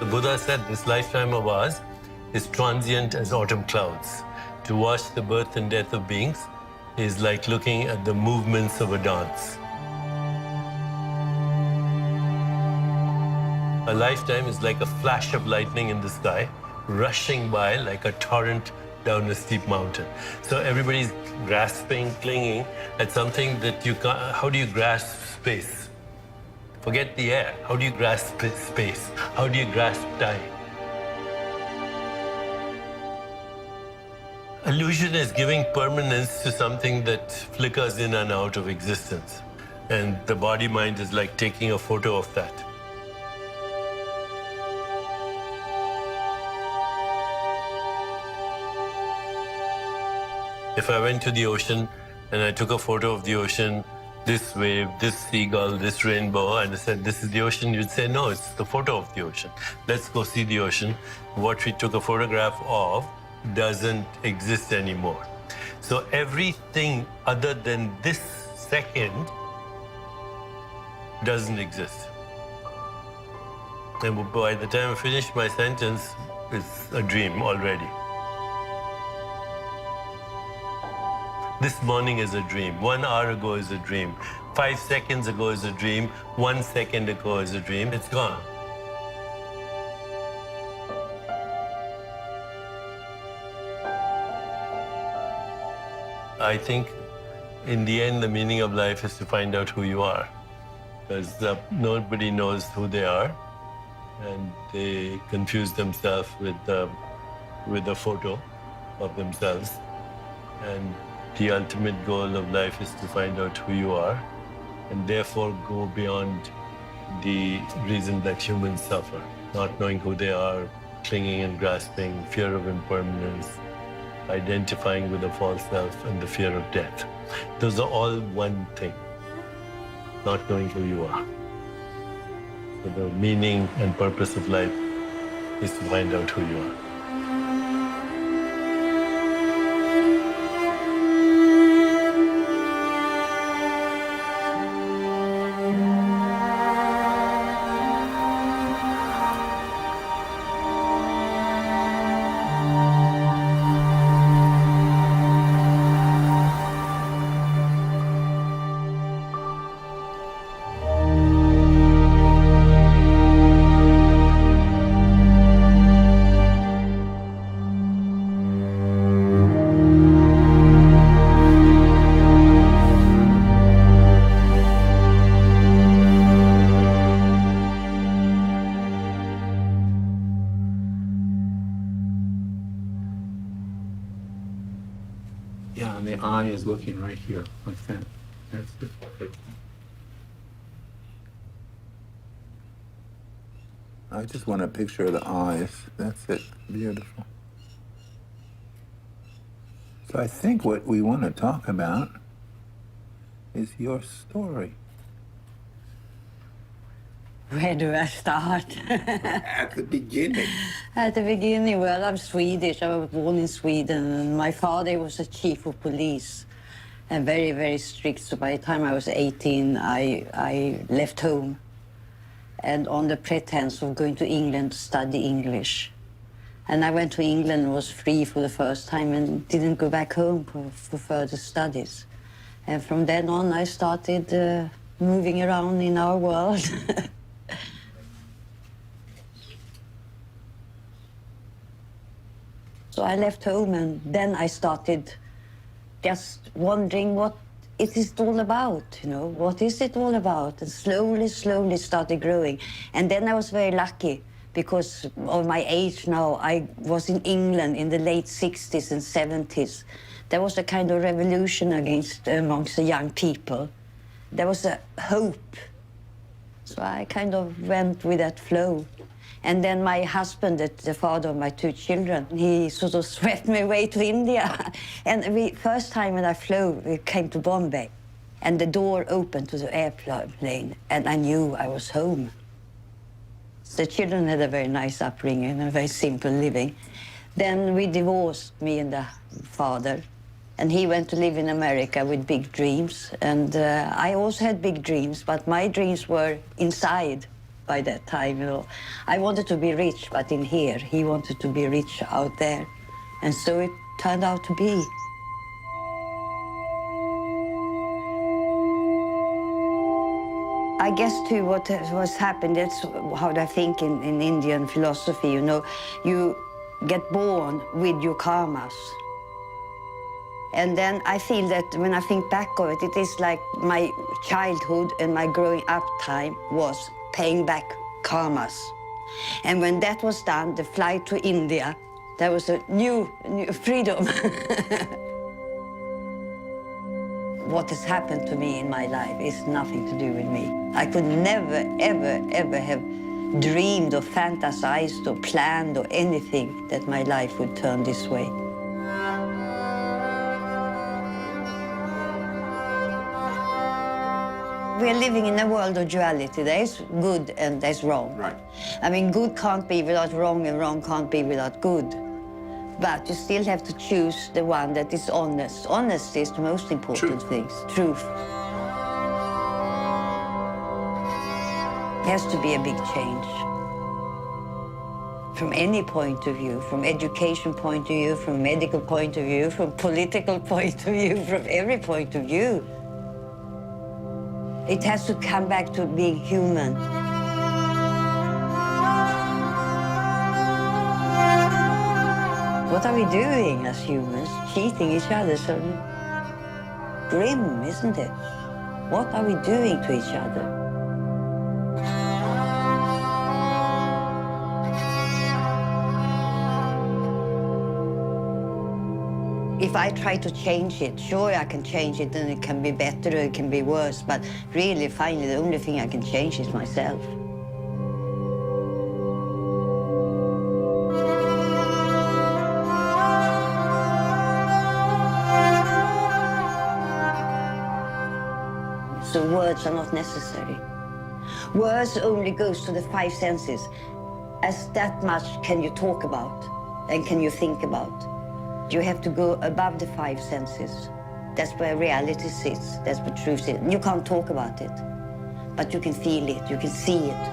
The Buddha said this lifetime of ours is transient as autumn clouds. To watch the birth and death of beings is like looking at the movements of a dance. A lifetime is like a flash of lightning in the sky, rushing by like a torrent down a steep mountain. So everybody's grasping, clinging at something that you can't. How do you grasp space? Forget the air. How do you grasp space? How do you grasp time? Illusion is giving permanence to something that flickers in and out of existence. And the body-mind is like taking a photo of that. If I went to the ocean and I took a photo of the ocean, this wave, this seagull, this rainbow, and I said, this is the ocean, you'd say, no, it's the photo of the ocean. Let's go see the ocean. What we took a photograph of doesn't exist anymore. So everything other than this second doesn't exist. And by the time I finish my sentence, it's a dream already. This morning is a dream. 1 hour ago is a dream. 5 seconds ago is a dream. 1 second ago is a dream. It's gone. I think in the end, the meaning of life is to find out who you are. Because nobody knows who they are. And they confuse themselves with a photo of themselves. And the ultimate goal of life is to find out who you are, and therefore go beyond the reason that humans suffer, not knowing who they are, clinging and grasping, fear of impermanence, identifying with a false self, and the fear of death. Those are all one thing, not knowing who you are. So the meaning and purpose of life is to find out who you are. Yeah, and the eye is looking right here, like that. That's it. I just want a picture of the eyes. That's it. Beautiful. So I think what we want to talk about is your story. Where do I start? At the beginning. At the beginning, well, I'm Swedish. I was born in Sweden, and my father was a chief of police, and very, very strict. So by the time I was 18, I left home, and on the pretense of going to England to study English. And I went to England and was free for the first time and didn't go back home for further studies. And from then on, I started moving around in our world. So I left home, and then I started just wondering what it is all about, you know, what is it all about? And slowly, slowly started growing. And then I was very lucky, because of my age now. I was in England in the late 60s and 70s. There was a kind of revolution amongst the young people. There was a hope. So I kind of went with that flow. And then my husband, the father of my 2 children, he sort of swept me away to India. And the first time when I flew, we came to Bombay. And the door opened to the airplane, and I knew I was home. The children had a very nice upbringing, a very simple living. Then we divorced, me and the father. And he went to live in America with big dreams. And I also had big dreams, but my dreams were inside by that time, you know. I wanted to be rich, but in here. He wanted to be rich out there. And so it turned out to be. I guess, too, what has happened, that's how I think in Indian philosophy, you know. You get born with your karmas. And then I feel that when I think back of it, it is like my childhood and my growing up time was paying back karmas. And when that was done, the flight to India, there was a new freedom. What has happened to me in my life is nothing to do with me. I could never, ever, ever have dreamed or fantasized or planned or anything that my life would turn this way. We are living in a world of duality. There's good and there's wrong. Right. I mean, good can't be without wrong and wrong can't be without good. But you still have to choose the one that is honest. Honesty is the most important thing. Truth. It has to be a big change. From any point of view, from education point of view, from medical point of view, from political point of view, from every point of view. It has to come back to being human. What are we doing as humans? Cheating each other, so grim, isn't it? What are we doing to each other? If I try to change it, sure I can change it and it can be better or it can be worse, but really, finally, the only thing I can change is myself. So words are not necessary. Words only goes to the 5 senses. As that much can you talk about and can you think about. You have to go above the 5 senses. That's where reality sits. That's where truth is. You can't talk about it, but you can feel it. You can see it.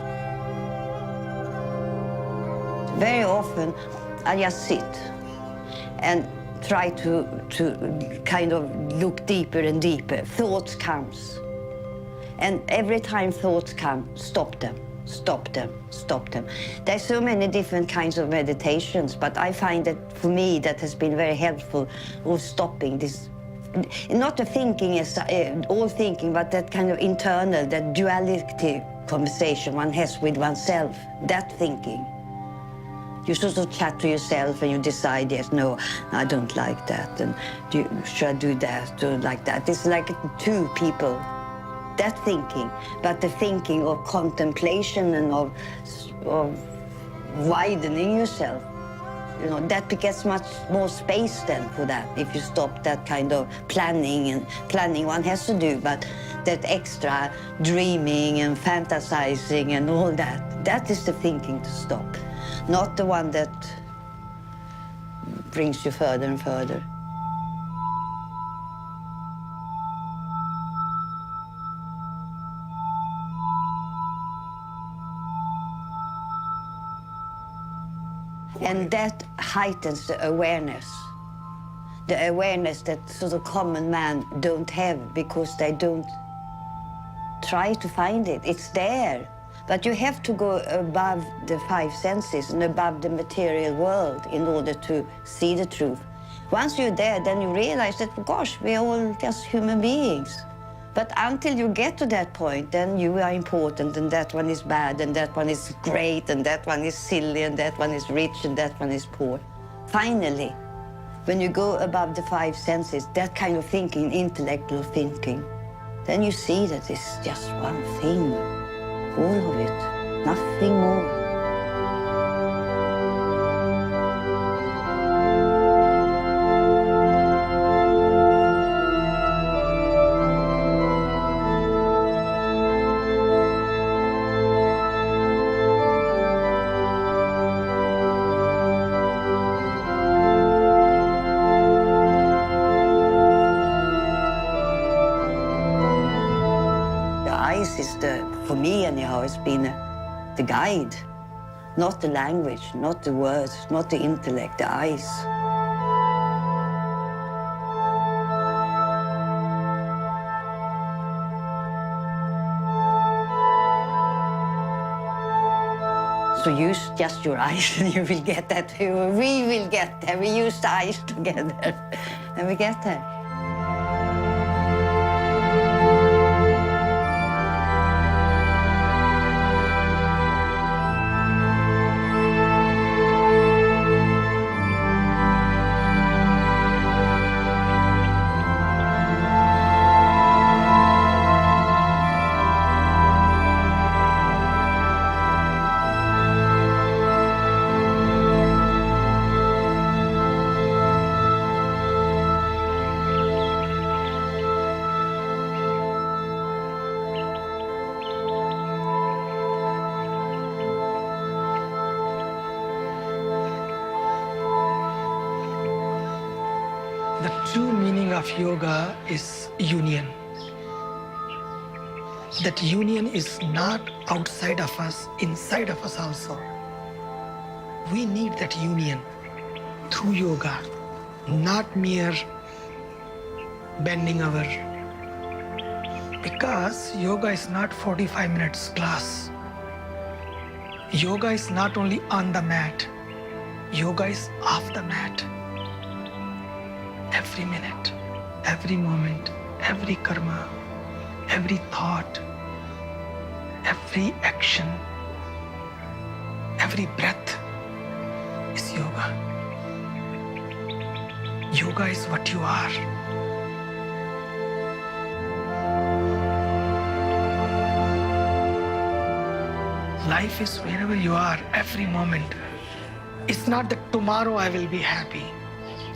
Very often, I just sit and try to kind of look deeper and deeper. Thoughts comes. And every time thoughts come, stop them. Stop them, stop them. There's so many different kinds of meditations, but I find that for me that has been very helpful of stopping this, not the thinking as all thinking, but that kind of internal, that duality conversation one has with oneself, that thinking. You sort of chat to yourself and you decide, yes, no, I don't like that, and should I do that or like that. It's like 2 people. That thinking, but the thinking of contemplation and of widening yourself, you know, that gets much more space then for that if you stop that kind of planning, and planning one has to do, but that extra dreaming and fantasizing and all that, that is the thinking to stop, not the one that brings you further and further. And that heightens the awareness that sort of common man don't have because they don't try to find it. It's there, but you have to go above the 5 senses and above the material world in order to see the truth. Once you're there, then you realize that, gosh, we're all just human beings. But until you get to that point, then you are important, and that one is bad, and that one is great, and that one is silly, and that one is rich, and that one is poor. Finally, when you go above the five senses, that kind of thinking, intellectual thinking, then you see that it's just one thing, all of it, nothing more. For me anyhow, it's been the guide, not the language, not the words, not the intellect, the eyes. So use just your eyes and you will get that. We will get there. We use the eyes together and we get there. The true meaning of yoga is union. That union is not outside of us, inside of us also. We need that union through yoga, not mere bending over. Because yoga is not 45 minutes class. Yoga is not only on the mat, yoga is off the mat. Every minute, every moment, every karma, every thought, every action, every breath is yoga. Yoga is what you are. Life is wherever you are, every moment. It's not that tomorrow I will be happy.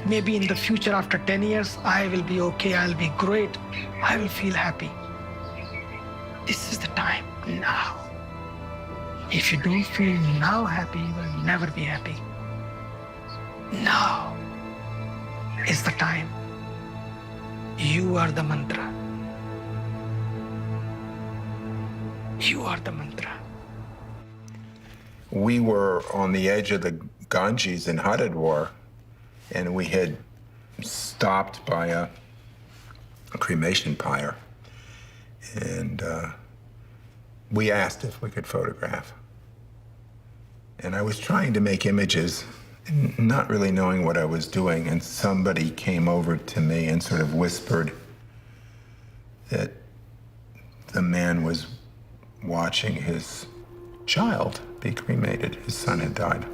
Maybe in the future, after 10 years, I will be okay, I'll be great, I will feel happy. This is the time, now. If you don't feel now happy, you will never be happy. Now is the time. You are the mantra. You are the mantra. We were on the edge of the Ganges in Haridwar, and we had stopped by a cremation pyre. And we asked if we could photograph. And I was trying to make images, not really knowing what I was doing, and somebody came over to me and sort of whispered that the man was watching his child be cremated. His son had died.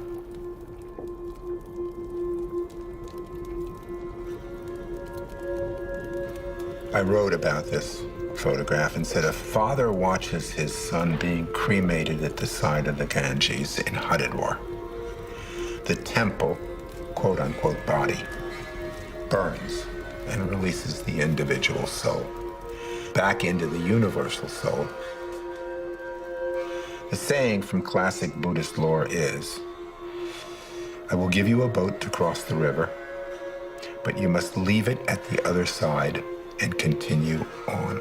I wrote about this photograph and said, a father watches his son being cremated at the side of the Ganges in Haridwar. The temple, quote unquote, body burns and releases the individual soul back into the universal soul. The saying from classic Buddhist lore is, I will give you a boat to cross the river, but you must leave it at the other side and continue on.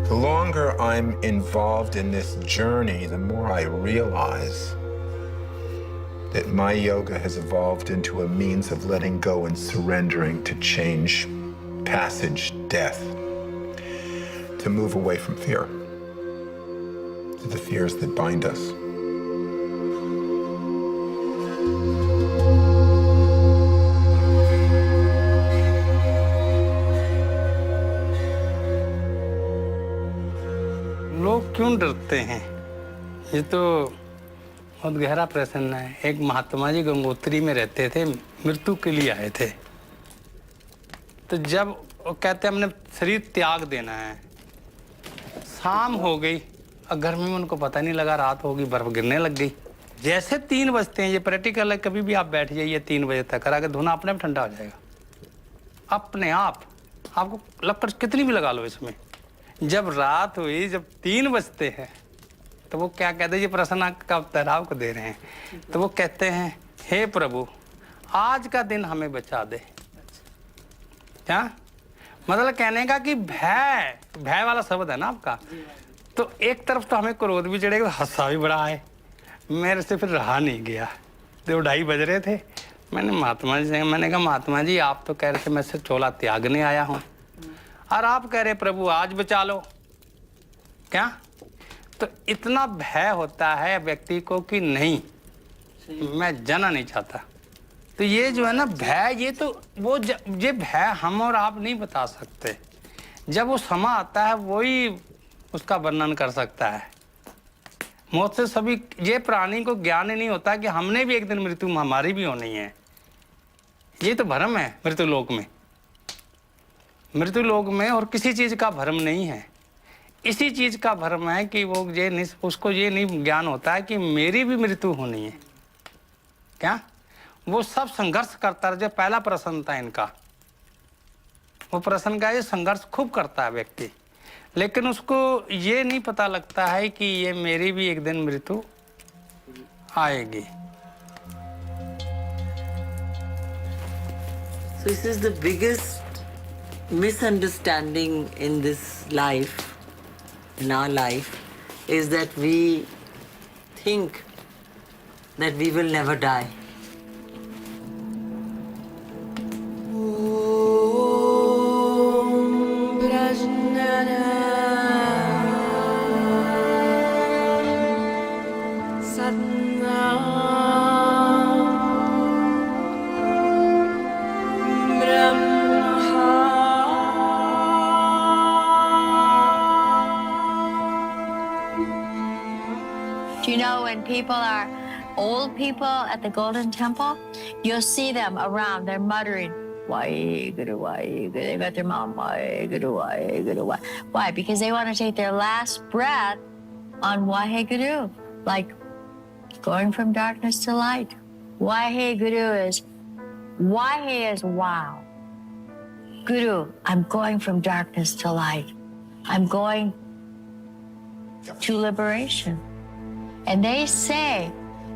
The longer I'm involved in this journey, the more I realize that my yoga has evolved into a means of letting go and surrendering to change, passage, death, to move away from fear, to the fears that bind us. क्यों डरते हैं? ये तो बहुत गहरा प्रश्न है। एक महात्मा जी गंगोत्री में रहते थे, मृत्यु के लिए आए थे। तो जब वो कहते हमने शरीर त्याग देना है, शाम हो गई और घर में उनको पता नहीं लगा, रात हो गई, बर्फ गिरने लग गई। जैसे 3 बजते हैं, ये प्रैक्टिकल है, कभी भी आप बैठ जाइए 3 बजे तक, करा के धुना अपने आप ठंडा हो जाएगा अपने आप। आपको लक्कड़ कितनी भी लगा लो इसमें। जब रात हुई, जब 3 बजते हैं, तो वो क्या कहते हैं, ये प्रश्न का उत्तर आपको दे रहे हैं। तो वो कहते हैं, हे प्रभु आज का दिन हमें बचा दे। क्या मतलब कहने का कि भय वाला शब्द है ना आपका। तो एक तरफ तो हमें क्रोध भी चढ़ेगा, हंसा भी बड़ा है। मेरे से फिर रहा नहीं गया। 2-2:30 बज रहे थे। मैंने महात्मा जी से मैंने कहा, महात्मा जी आप तो कह रहे थे मैं से चोला त्यागने आया हूँ, और आप कह रहे प्रभु आज बचा लो। क्या तो इतना भय होता है व्यक्ति को कि नहीं, मैं जाना नहीं चाहता। तो ये जो है ना भय, ये तो वो ये भय हम और आप नहीं बता सकते। जब वो समा आता है वही उसका वर्णन कर सकता है। मौत से सभी ये प्राणी को ज्ञान ही नहीं होता कि हमने भी एक दिन मृत्यु हमारी भी होनी है। ये तो भ्रम है मृत्यु लोक में। मृत्यु लोक में और किसी चीज का भ्रम नहीं है। इसी चीज का भ्रम है कि वो उसको ये नहीं ज्ञान होता है कि मेरी भी मृत्यु होनी है। क्या वो सब संघर्ष करता है। जो पहला प्रश्न था इनका, वो प्रश्न का ये संघर्ष खूब करता है व्यक्ति, लेकिन उसको ये नहीं पता लगता है कि ये मेरी भी एक दिन मृत्यु आएगी। So this is the biggest misunderstanding in this life, in our life, is that we think that we will never die. Do you know when people are old people at the Golden Temple, you'll see them around, they're muttering, Waheguru, Waheguru. They got their mouth, Waheguru, Waheguru, Wah. Why? Because they want to take their last breath on Waheguru, like going from darkness to light. Waheguru is, Wahe is wow. Guru, I'm going from darkness to light. I'm going to liberation. And they say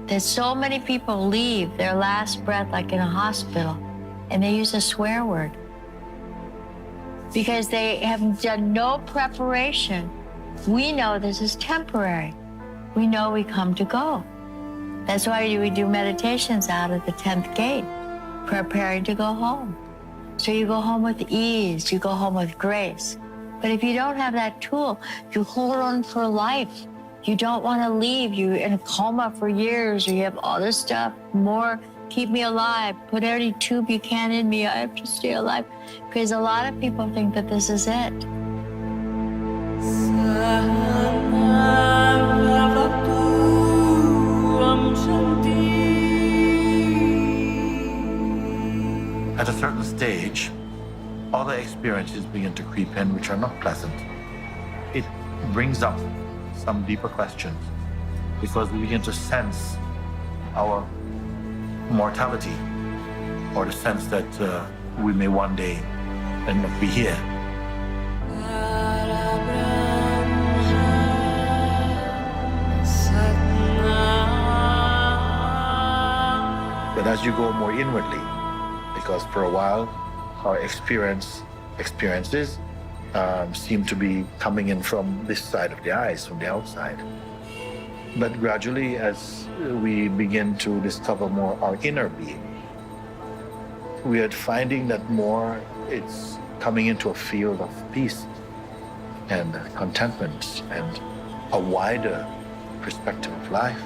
that so many people leave their last breath like in a hospital, and they use a swear word because they have done no preparation. We know this is temporary. We know we come to go. That's why we do meditations out of the 10th gate, preparing to go home. So you go home with ease, you go home with grace. But if you don't have that tool, you hold on for life. You don't want to leave. You're in a coma for years, or you have all this stuff, more, keep me alive, put any tube you can in me, I have to stay alive. Because a lot of people think that this is it. At a certain stage, other experiences begin to creep in which are not pleasant. It brings up some deeper questions because we begin to sense our mortality, or the sense that we may one day not be here. But as you go more inwardly, because for a while our experiences seem to be coming in from this side of the eyes, from the outside. But gradually, as we begin to discover more our inner being, we are finding that more it's coming into a field of peace and contentment and a wider perspective of life.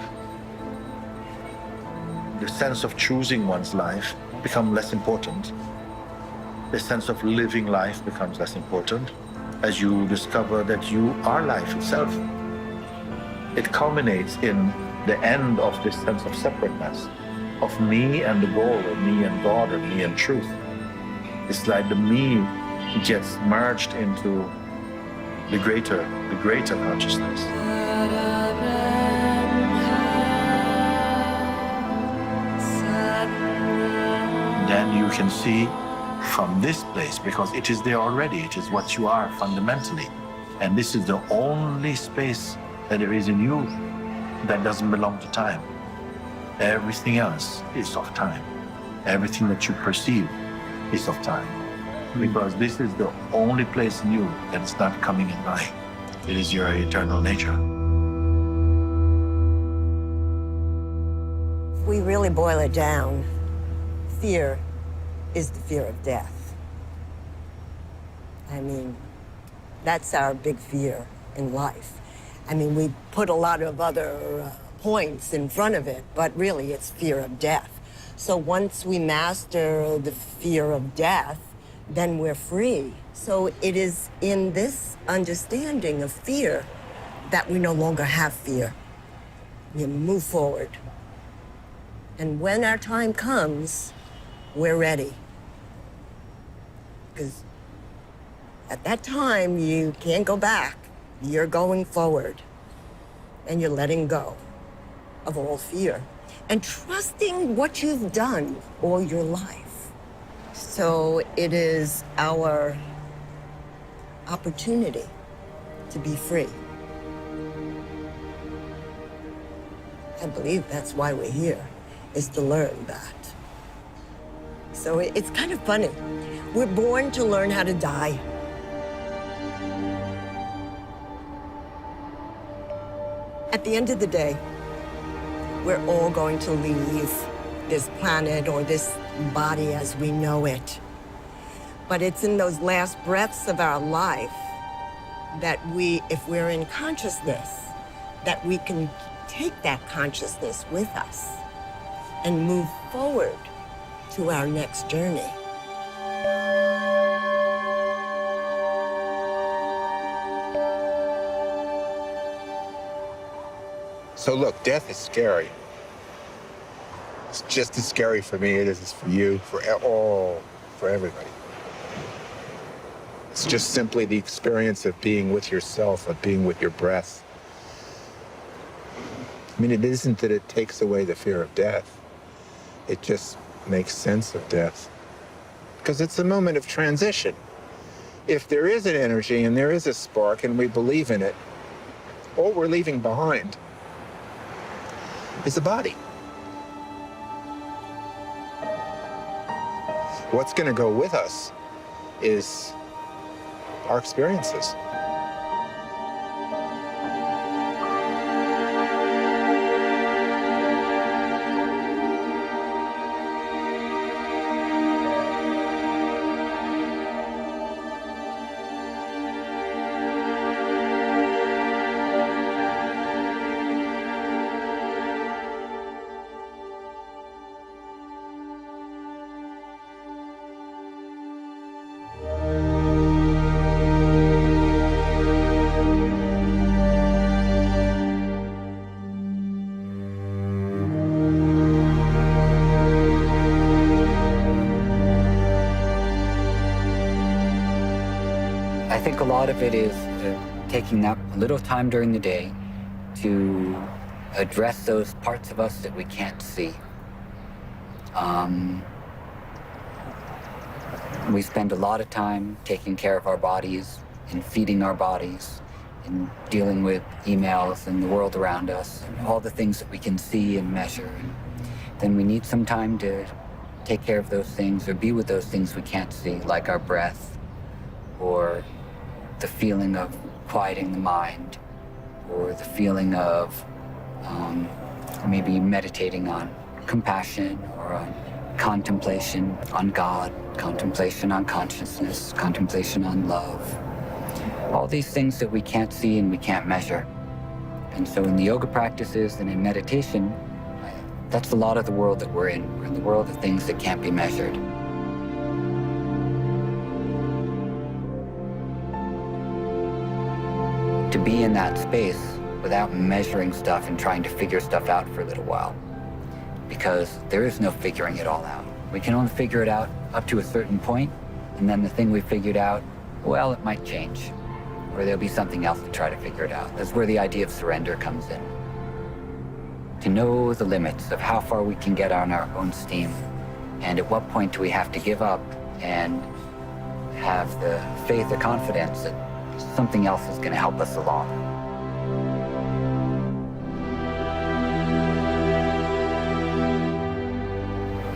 The sense of choosing one's life becomes less important. The sense of living life becomes less important as you discover that you are life itself. it culminates in the end of this sense of separateness, of me and the goal, or me and God, or me and truth. It's like the me gets merged into the greater consciousness. Then you can see from this place, because it is there already, it is what you are fundamentally. And this is the only space that there is in you that doesn't belong to time. Everything else is of time. Everything that you perceive is of time. Because this is the only place in you that is not coming and going. It is your eternal nature. If we really boil it down, fear is the fear of death. I mean, that's our big fear in life. I mean, we put a lot of other points in front of it, but really it's fear of death. So once we master the fear of death, then we're free. So it is in this understanding of fear that we no longer have fear. We move forward. And when our time comes, we're ready. Because at that time, you can't go back. You're going forward. And you're letting go of all fear and trusting what you've done all your life. So it is our opportunity to be free. I believe that's why we're here, is to learn that. So it's kind of funny. We're born to learn how to die. At the end of the day, we're all going to leave this planet or this body as we know it. But it's in those last breaths of our life that we, if we're in consciousness, that we can take that consciousness with us and move forward to our next journey. So look, death is scary. It's just as scary for me as it is for you, for everybody. It's just simply the experience of being with yourself, of being with your breath. I mean, it isn't that it takes away the fear of death. It just makes sense of death. Because it's a moment of transition. If there is an energy and there is a spark and we believe in it, all we're leaving behind is a body. What's going to go with us is our experiences. I think a lot of it is taking that little time during the day to address those parts of us that we can't see. We spend a lot of time taking care of our bodies and feeding our bodies and dealing with emails and the world around us and all the things that we can see and measure. And then we need some time to take care of those things or be with those things we can't see, like our breath or the feeling of quieting the mind, or the feeling of maybe meditating on compassion or on contemplation on God, contemplation on consciousness, contemplation on love. All these things that we can't see and we can't measure. And so in the yoga practices and in meditation, that's a lot of the world that we're in. We're in the world of things that can't be measured. To be in that space without measuring stuff and trying to figure stuff out for a little while. Because there is no figuring it all out. We can only figure it out up to a certain point, and then the thing we figured out, well, it might change. Or there'll be something else to try to figure it out. That's where the idea of surrender comes in. To know the limits of how far we can get on our own steam, and at what point do we have to give up and have the faith or confidence that something else is going to help us along.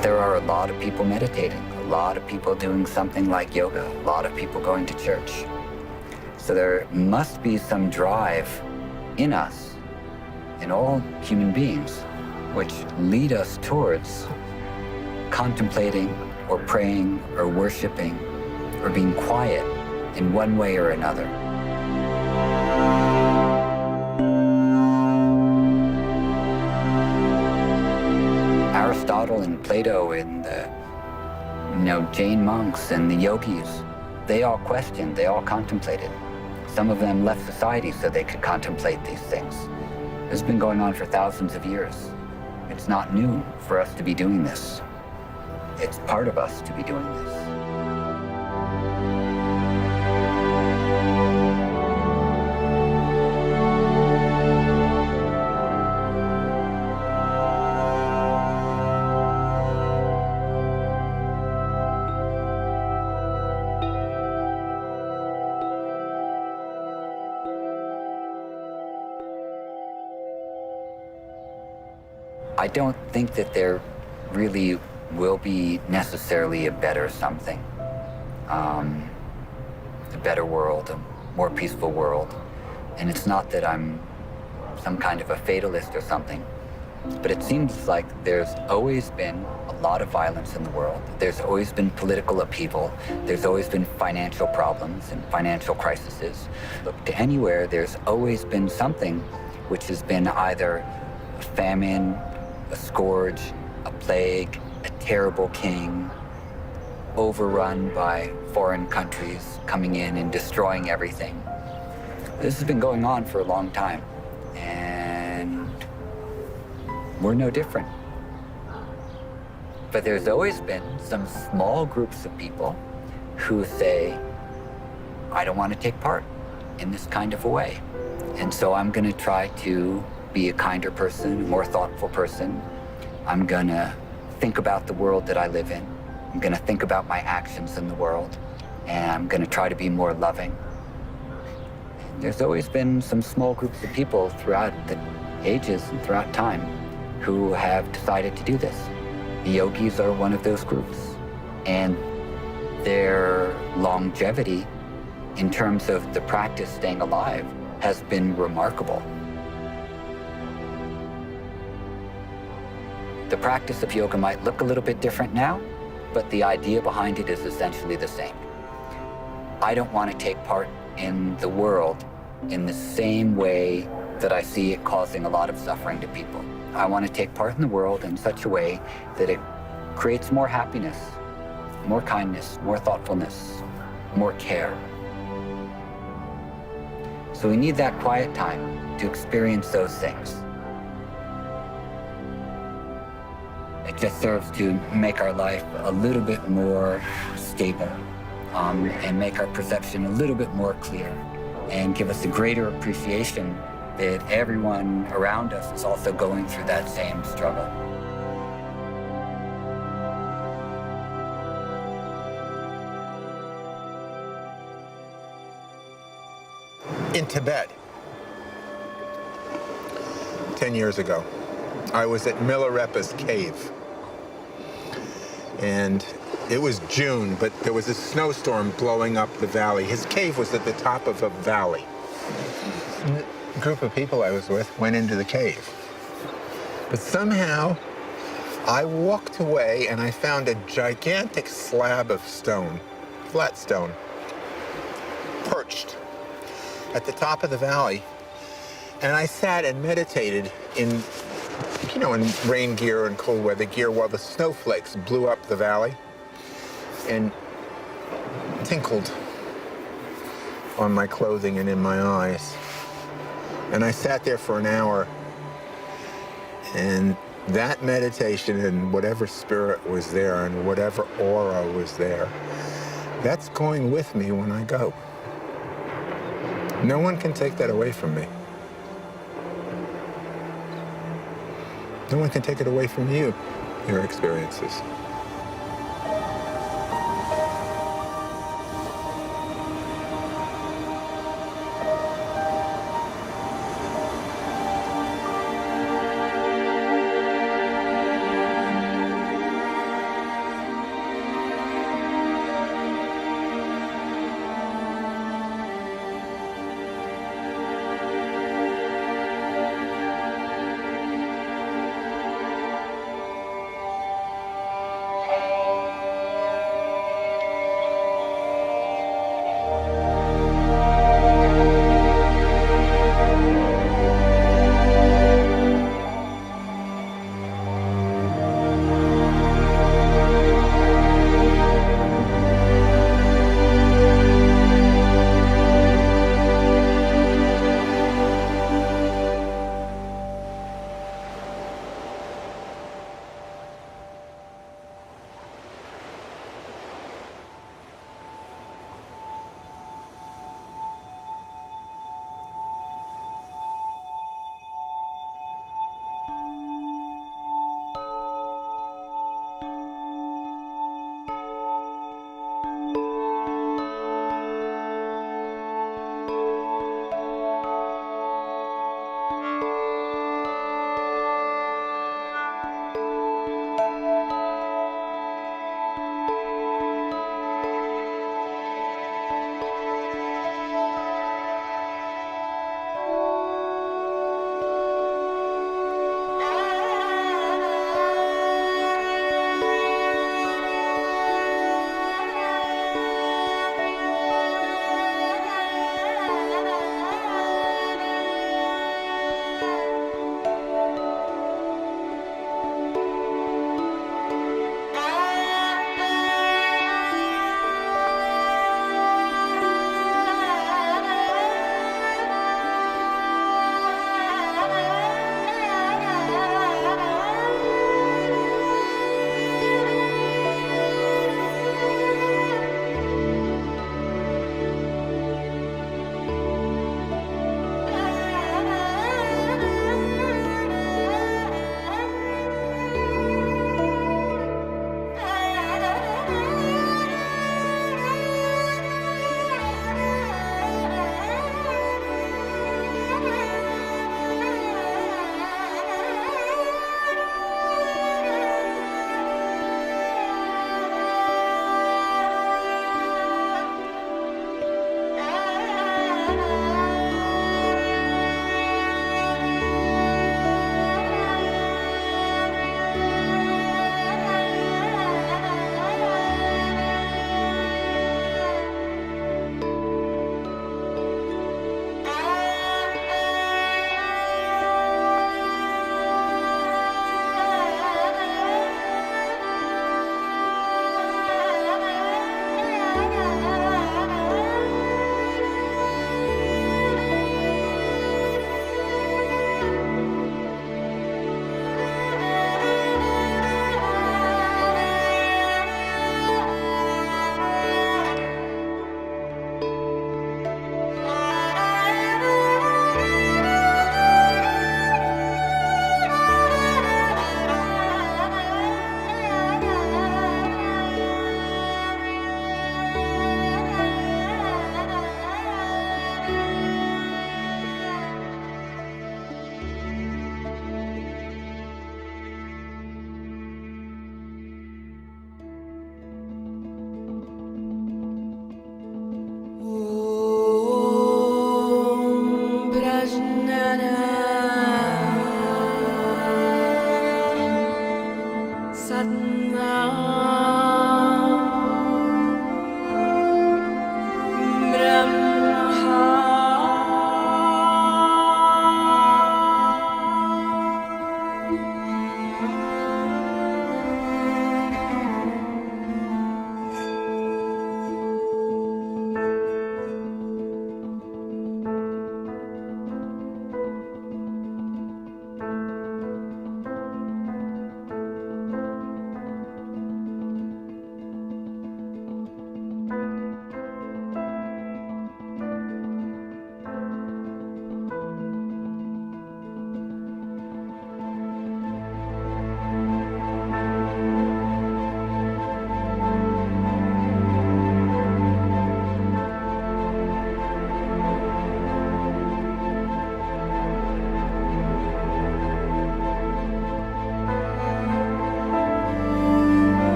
There are a lot of people meditating, a lot of people doing something like yoga, a lot of people going to church. So there must be some drive in us, in all human beings, which lead us towards contemplating or praying or worshiping or being quiet in one way or another. Aristotle and Plato and the Jain monks and the yogis, they all questioned, they all contemplated. Some of them left society so they could contemplate these things. This has been going on for thousands of years. It's not new for us to be doing this. It's part of us to be doing this. I don't think that there really will be necessarily a better something, a better world, a more peaceful world. And it's not that I'm some kind of a fatalist or something, but it seems like there's always been a lot of violence in the world. There's always been political upheaval. There's always been financial problems and financial crises. Look to anywhere, there's always been something which has been either a famine, a scourge, a plague, a terrible king, overrun by foreign countries coming in and destroying everything. This has been going on for a long time, and we're no different. But there's always been some small groups of people who say, I don't want to take part in this kind of a way. And so I'm going to try to be a kinder person, a more thoughtful person. I'm going to think about the world that I live in. I'm going to think about my actions in the world, and I'm going to try to be more loving. And there's always been some small groups of people throughout the ages and throughout time who have decided to do this. The yogis are one of those groups, and their longevity in terms of the practice staying alive has been remarkable. The practice of yoga might look a little bit different now, but the idea behind it is essentially the same. I don't want to take part in the world in the same way that I see it causing a lot of suffering to people. I want to take part in the world in such a way that it creates more happiness, more kindness, more thoughtfulness, more care. So we need that quiet time to experience those things. It just serves to make our life a little bit more stable, and make our perception a little bit more clear, and give us a greater appreciation that everyone around us is also going through that same struggle. In Tibet, 10 years ago, I was at Milarepa's cave. And it was June, but there was a snowstorm blowing up the valley. His cave was at the top of a valley. And the group of people I was with went into the cave. But somehow, I walked away and I found a gigantic slab of stone, flat stone, perched at the top of the valley. And I sat and meditated in rain gear and cold weather gear while the snowflakes blew up the valley and tinkled on my clothing and in my eyes. And I sat there for an hour, and that meditation and whatever spirit was there and whatever aura was there, that's going with me when I go. No one can take that away from me. No one can take it away from you, your experiences.